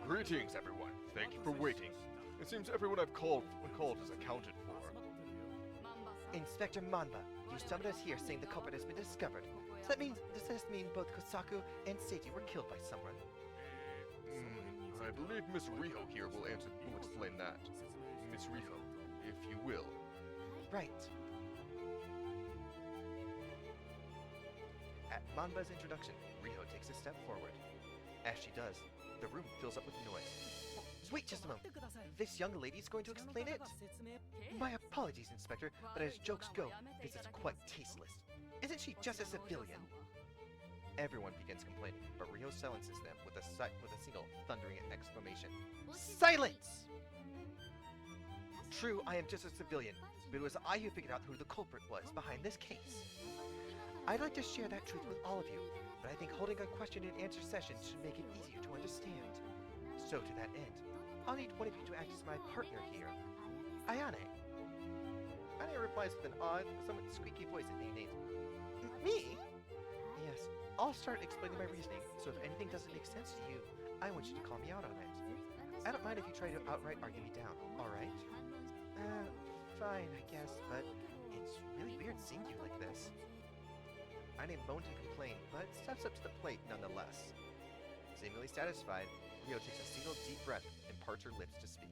Greetings, everyone. Thank you for waiting. It seems everyone I've called is accounted for. Inspector Manba, you summoned us here saying the culprit has been discovered. So does this mean both Kosaku and Seiji were killed by someone? I believe Miss Riho here will explain that. Miss Riho, if you will. Right. At Manba's introduction, Riho takes a step forward. As she does, the room fills up with noise. Wait just a moment. This young lady's going to explain it? My apologies, Inspector, but as jokes go, this is quite tasteless. Isn't she just a civilian? Everyone begins complaining, but Riho silences them with a single thundering exclamation. Silence! True, I am just a civilian, but it was I who figured out who the culprit was behind this case. I'd like to share that truth with all of you, but I think holding a question and answer session should make it easier to understand. So to that end, I'll need one of you to act as my partner here. Ayane. Ayane replies with an odd, somewhat squeaky voice at being named. Me? Yes, I'll start explaining my reasoning, so if anything doesn't make sense to you, I want you to call me out on it. I don't mind if you try to outright argue me down, alright? Fine, I guess, but it's really weird seeing you like this. Ayane moaned and complained, but steps up to the plate nonetheless. Seemingly satisfied, Riho takes a single deep breath and parts her lips to speak.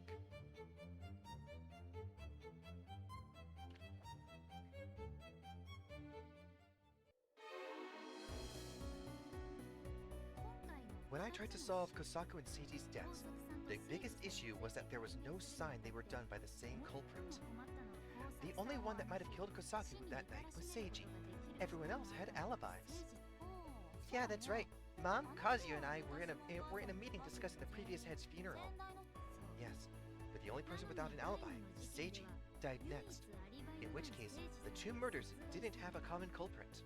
When I tried to solve Kosaku and Seiji's deaths, the biggest issue was that there was no sign they were done by the same culprit. The only one that might have killed Kosaku that night was Seiji. Everyone else had alibis. Yeah, that's right. Mom, Kazuya, and I were in a meeting discussing the previous head's funeral. Yes, but the only person without an alibi, Seiji, died next. In which case, the two murders didn't have a common culprit.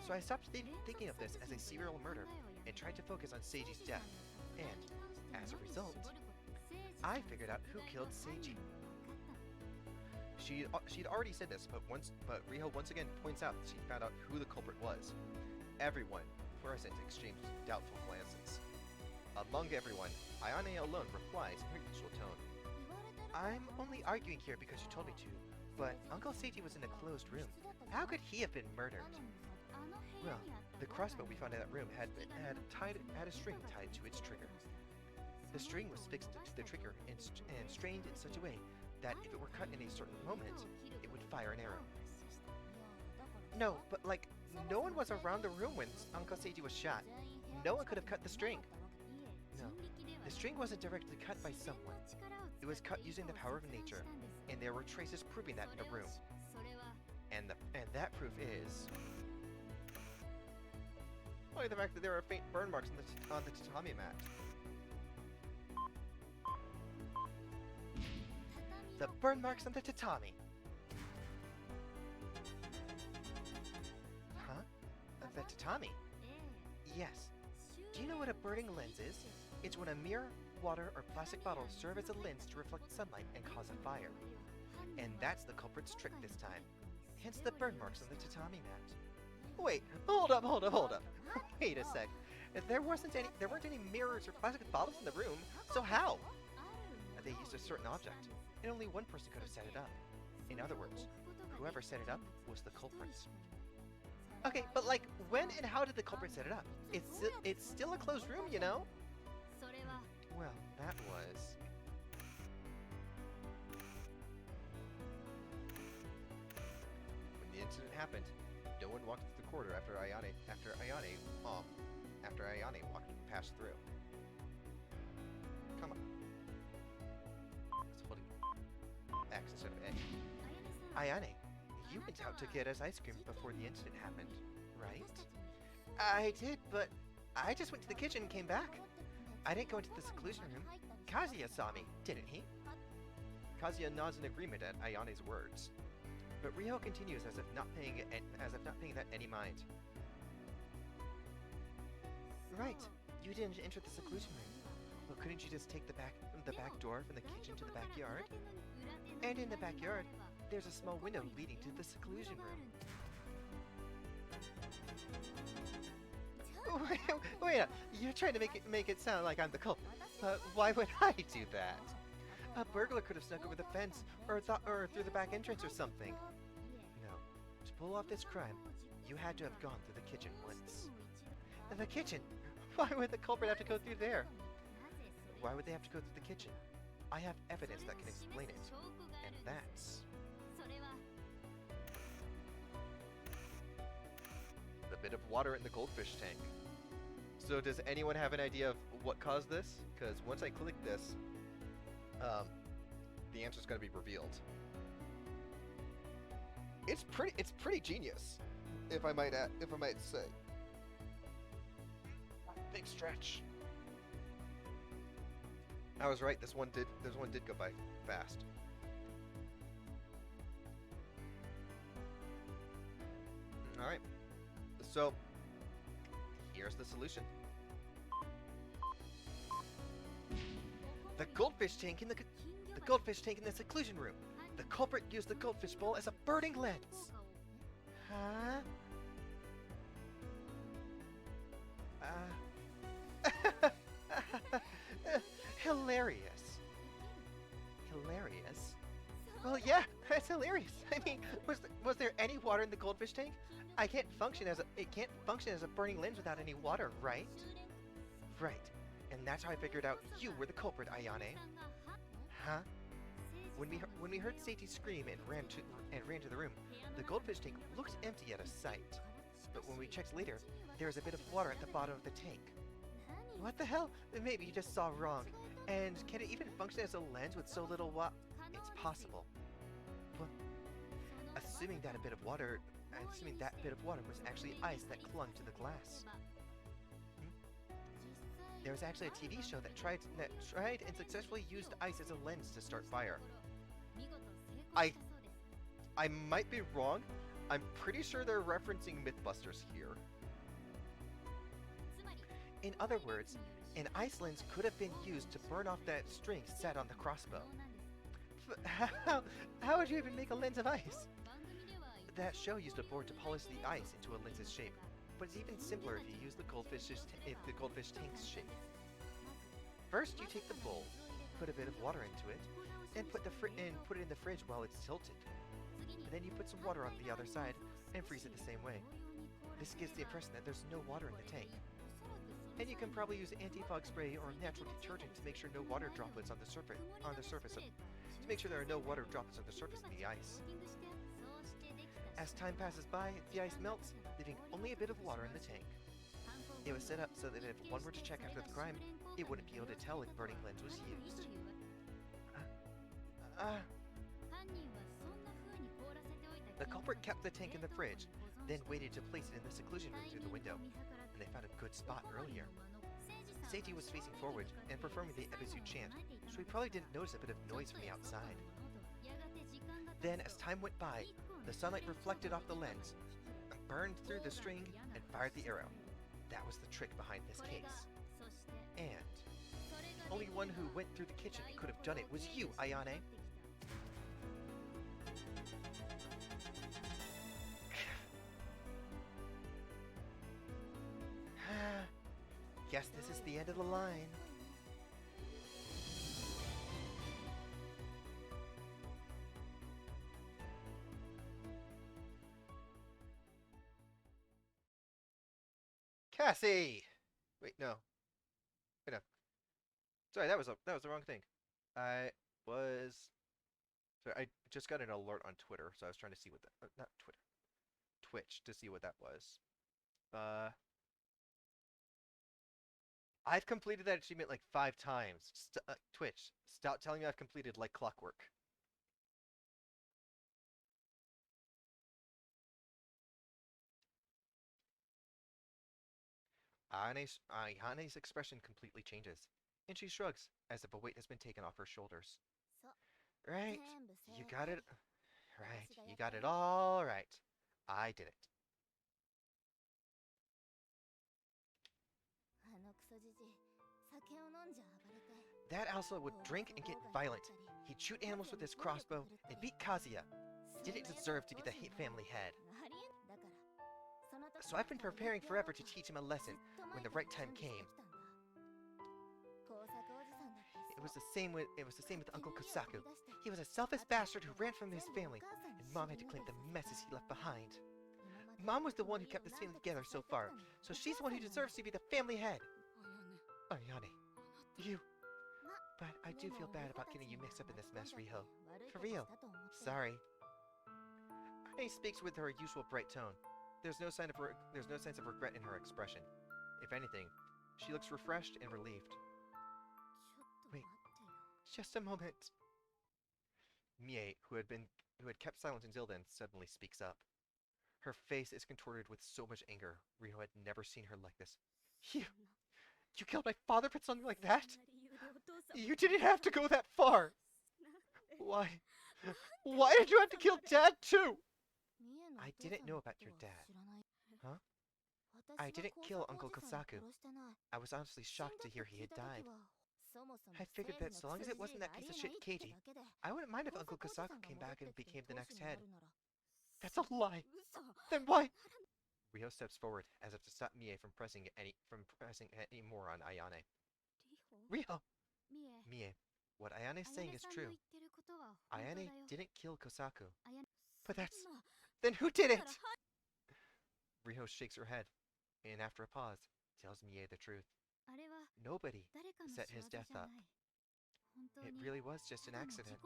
So I stopped thinking of this as a serial murder and tried to focus on Seiji's death. And, as a result, I figured out who killed Seiji. She'd already said this, but Riho once again points out that she found out who the culprit was. Everyone present exchanged doubtful glances. Among everyone, Ayane alone replies in her usual tone. I'm only arguing here because you told me to, but Uncle Seiji was in a closed room. How could he have been murdered? Well, the crossbow we found in that room had a string tied to its trigger. The string was fixed to the trigger and strained in such a way that if it were cut in a certain moment, it would fire an arrow. No, but no one was around the room when Uncle Seiji was shot. No one could have cut the string. No, the string wasn't directly cut by someone. It was cut using the power of nature, and there were traces proving that in the room. And that proof is... only the fact that there are faint burn marks on the tatami mat. The burn marks on the tatami. Huh? The tatami? Yes. Do you know what a burning lens is? It's when a mirror, water, or plastic bottle serve as a lens to reflect sunlight and cause a fire. And that's the culprit's trick this time. Hence the burn marks on the tatami mat. Wait, hold up. Wait a sec. There weren't any mirrors or plastic bottles in the room, so how? They used a certain object, and only one person could have set it up. In other words, whoever set it up was the culprit. Okay, but when and how did the culprit set it up? It's still a closed room, you know? Well, that was... when the incident happened, no one walked through the corridor after Ayane passed through. Come on. It's holding X instead of A. Ayane, you went out to get us ice cream before the incident happened, right? I did, but I just went to the kitchen and came back. I didn't go into the seclusion room. Kazuya saw me, didn't he? Kazuya nods in agreement at Ayane's words. But Riho continues as if not paying that any mind. Right, you didn't enter the seclusion room. Well, couldn't you just take the back door from the kitchen to the backyard? And in the backyard, there's a small window leading to the seclusion room. Wait, you're trying to make it sound like I'm the culprit. Why would I do that? A burglar could have snuck over the fence, or through the back entrance or something. No, to pull off this crime, you had to have gone through the kitchen once. And the kitchen? Why would the culprit have to go through there? Why would they have to go through the kitchen? I have evidence that can explain it, and that's... The bit of water in the goldfish tank. So does anyone have an idea of what caused this? Because once I click this, the answer's going to be revealed. It's pretty genius, if I might say. Big stretch. I was right. This one did go by fast. All right. So here's the solution. The goldfish tank in the seclusion room. The culprit used the goldfish bowl as a burning lens. Huh? Hilarious. Hilarious? Well, yeah, it's hilarious. I mean, was there any water in the goldfish tank? It can't function as a burning lens without any water, right? Right. And that's how I figured out you were the culprit, Ayane. Huh? When we heard Seiti scream and ran to the room, the goldfish tank looked empty at a sight. But when we checked later, there was a bit of water at the bottom of the tank. What the hell? Maybe you just saw wrong. And can it even function as a lens with so little water? It's possible. Well, assuming that bit of water was actually ice that clung to the glass. There was actually a TV show that tried and successfully used ice as a lens to start fire. I might be wrong. I'm pretty sure they're referencing Mythbusters here. In other words, an ice lens could have been used to burn off that string set on the crossbow. How would you even make a lens of ice? That show used a board to polish the ice into a lens's shape, but it's even simpler if you use the goldfish tank's shape. First, you take the bowl, put a bit of water into it, and put it in the fridge while it's tilted. And then you put some water on the other side and freeze it the same way. This gives the impression that there's no water in the tank. And you can probably use anti-fog spray or natural detergent to make sure no water droplets on the surface to make sure there are no water droplets on the surface of the ice. As time passes by, the ice melts, leaving only a bit of water in the tank. It was set up so that if one were to check after the crime, it wouldn't be able to tell if burning lens was used. The culprit kept the tank in the fridge, then waited to place it in the seclusion room through the window, and they found a good spot earlier. Seiji was facing forward and performing the Ebisu chant, so he probably didn't notice a bit of noise from the outside. Then, as time went by, the sunlight reflected off the lens, burned through the string, and fired the arrow. That was the trick behind this case. And the only one who went through the kitchen and could have done it was you, Ayane. Guess this is the end of the line. Cassie! Wait, no. Wait, no. Sorry, that was the wrong thing. I just got an alert on Twitter, so I was trying to see what that not Twitter. Twitch to see what that was. I've completed that achievement like 5 times. Twitch, stop telling me I've completed like clockwork. Ayane's expression completely changes, and she shrugs, as if a weight has been taken off her shoulders. Right, you got it. Right, you got it all right. I did it. That Elsa would drink and get violent. He'd shoot animals with his crossbow and beat Kazuya. He didn't deserve to be the family head. So I've been preparing forever to teach him a lesson when the right time came. It was the same with Uncle Kosaku. He was a selfish bastard who ran from his family, and Mom had to clean the messes he left behind. Mom was the one who kept this family together so far, so she's the one who deserves to be the family head. Ayane, you... But I do feel bad about getting you mixed up in this mess, Riho. For real. Sorry. Ayane speaks with her usual bright tone. There's no signs of regret in her expression. If anything, she looks refreshed and relieved. Wait, just a moment. Mie, who had kept silent until then, suddenly speaks up. Her face is contorted with so much anger. Riho had never seen her like this. You killed my father for something like that? You didn't have to go that far! Why? Why did you have to kill Dad too? I didn't know about your dad. Huh? I didn't kill Uncle Kosaku. I was honestly shocked to hear he had died. I figured that so long as it wasn't that piece of shit Keiji, I wouldn't mind if Uncle Kosaku came back and became the next head. That's a lie! Then why? Riho steps forward, as if to stop Mie from pressing any more on Ayane. Riho! Mie, what Ayane's saying is true. Ayane didn't kill Kosaku. But that's... Then who did it? Riho shakes her head, and after a pause, tells Mie the truth. Nobody set his death up. It really was just an accident.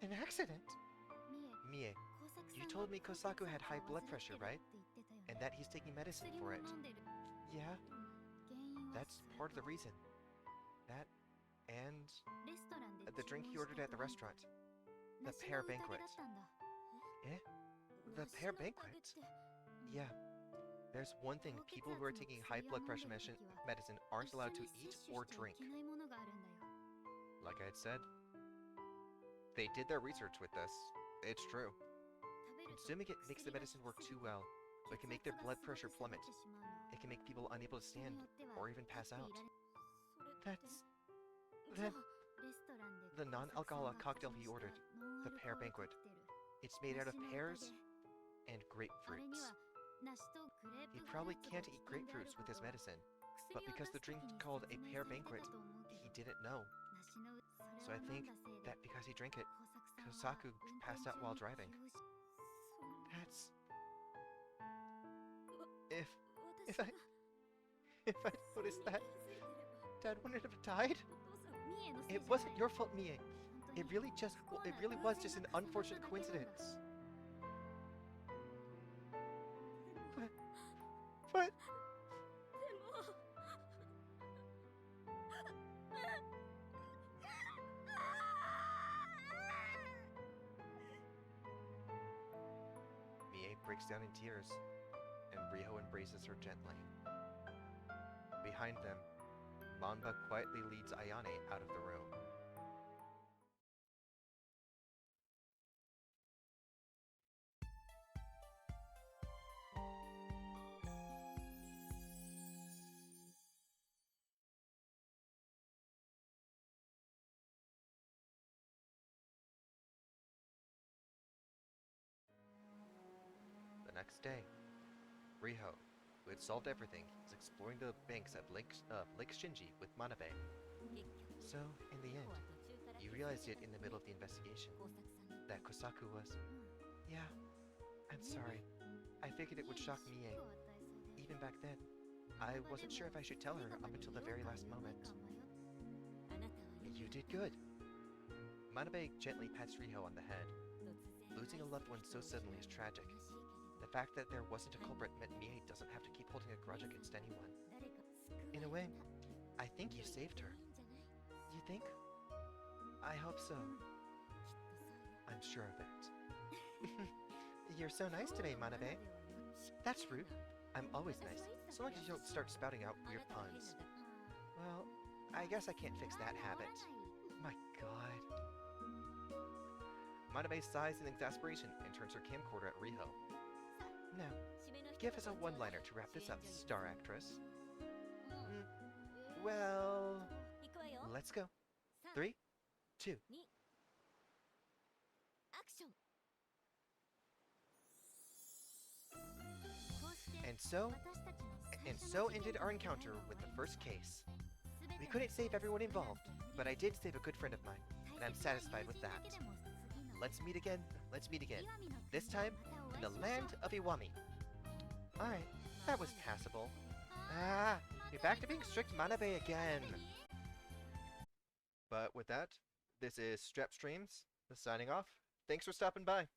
An accident? Mie, you told me Kosaku had high blood pressure, right? And that he's taking medicine for it. Yeah, that's part of the reason. That, and the drink he ordered at the restaurant. The pear banquet. Eh? The pear banquet? Yeah. There's one thing people who are taking high blood pressure medicine aren't allowed to eat or drink. Like I had said, they did their research with this. It's true. Consuming it makes the medicine work too well, so it can make their blood pressure plummet. It can make people unable to stand, or even pass out. Then... The non-alcoholic cocktail he ordered, the pear banquet. It's made out of pears and grapefruits. He probably can't eat grapefruits with his medicine, but because the drink called a pear banquet, he didn't know. So I think that because he drank it, Kosaku passed out while driving. That's... If I noticed that, Dad wouldn't have died? It wasn't your fault, Mie. It really was just an unfortunate coincidence. But... Mie breaks down in tears, and Riho embraces her gently. Behind them, Manba quietly leads Ayane out of the room. The next day, Riho, who had solved everything, is exploring the banks of Lake Shinji with Manabe. So, in the end, you realized it in the middle of the investigation, that Kosaku was... Yeah, I'm sorry. I figured it would shock Mie. Even back then, I wasn't sure if I should tell her up until the very last moment. You did good. Manabe gently pats Riho on the head. Losing a loved one so suddenly is tragic. The fact that there wasn't a culprit meant Mie doesn't have to keep holding a grudge against anyone. In a way, I think you saved her. You think? I hope so. I'm sure of it. You're so nice today, Manabe. That's rude. I'm always nice, so long as you don't start spouting out weird puns. Well, I guess I can't fix that habit. My god. Manabe sighs in exasperation and turns her camcorder at Riho. Now, give us a one-liner to wrap this up, star actress. Well... Let's go. 3, 2... And so ended our encounter with the first case. We couldn't save everyone involved, but I did save a good friend of mine, and I'm satisfied with that. Let's meet again, this time in the land of Iwami. Alright, that was passable. Ah, you're back to being strict Manabe again. But with that, this is Strep Streams, signing off. Thanks for stopping by.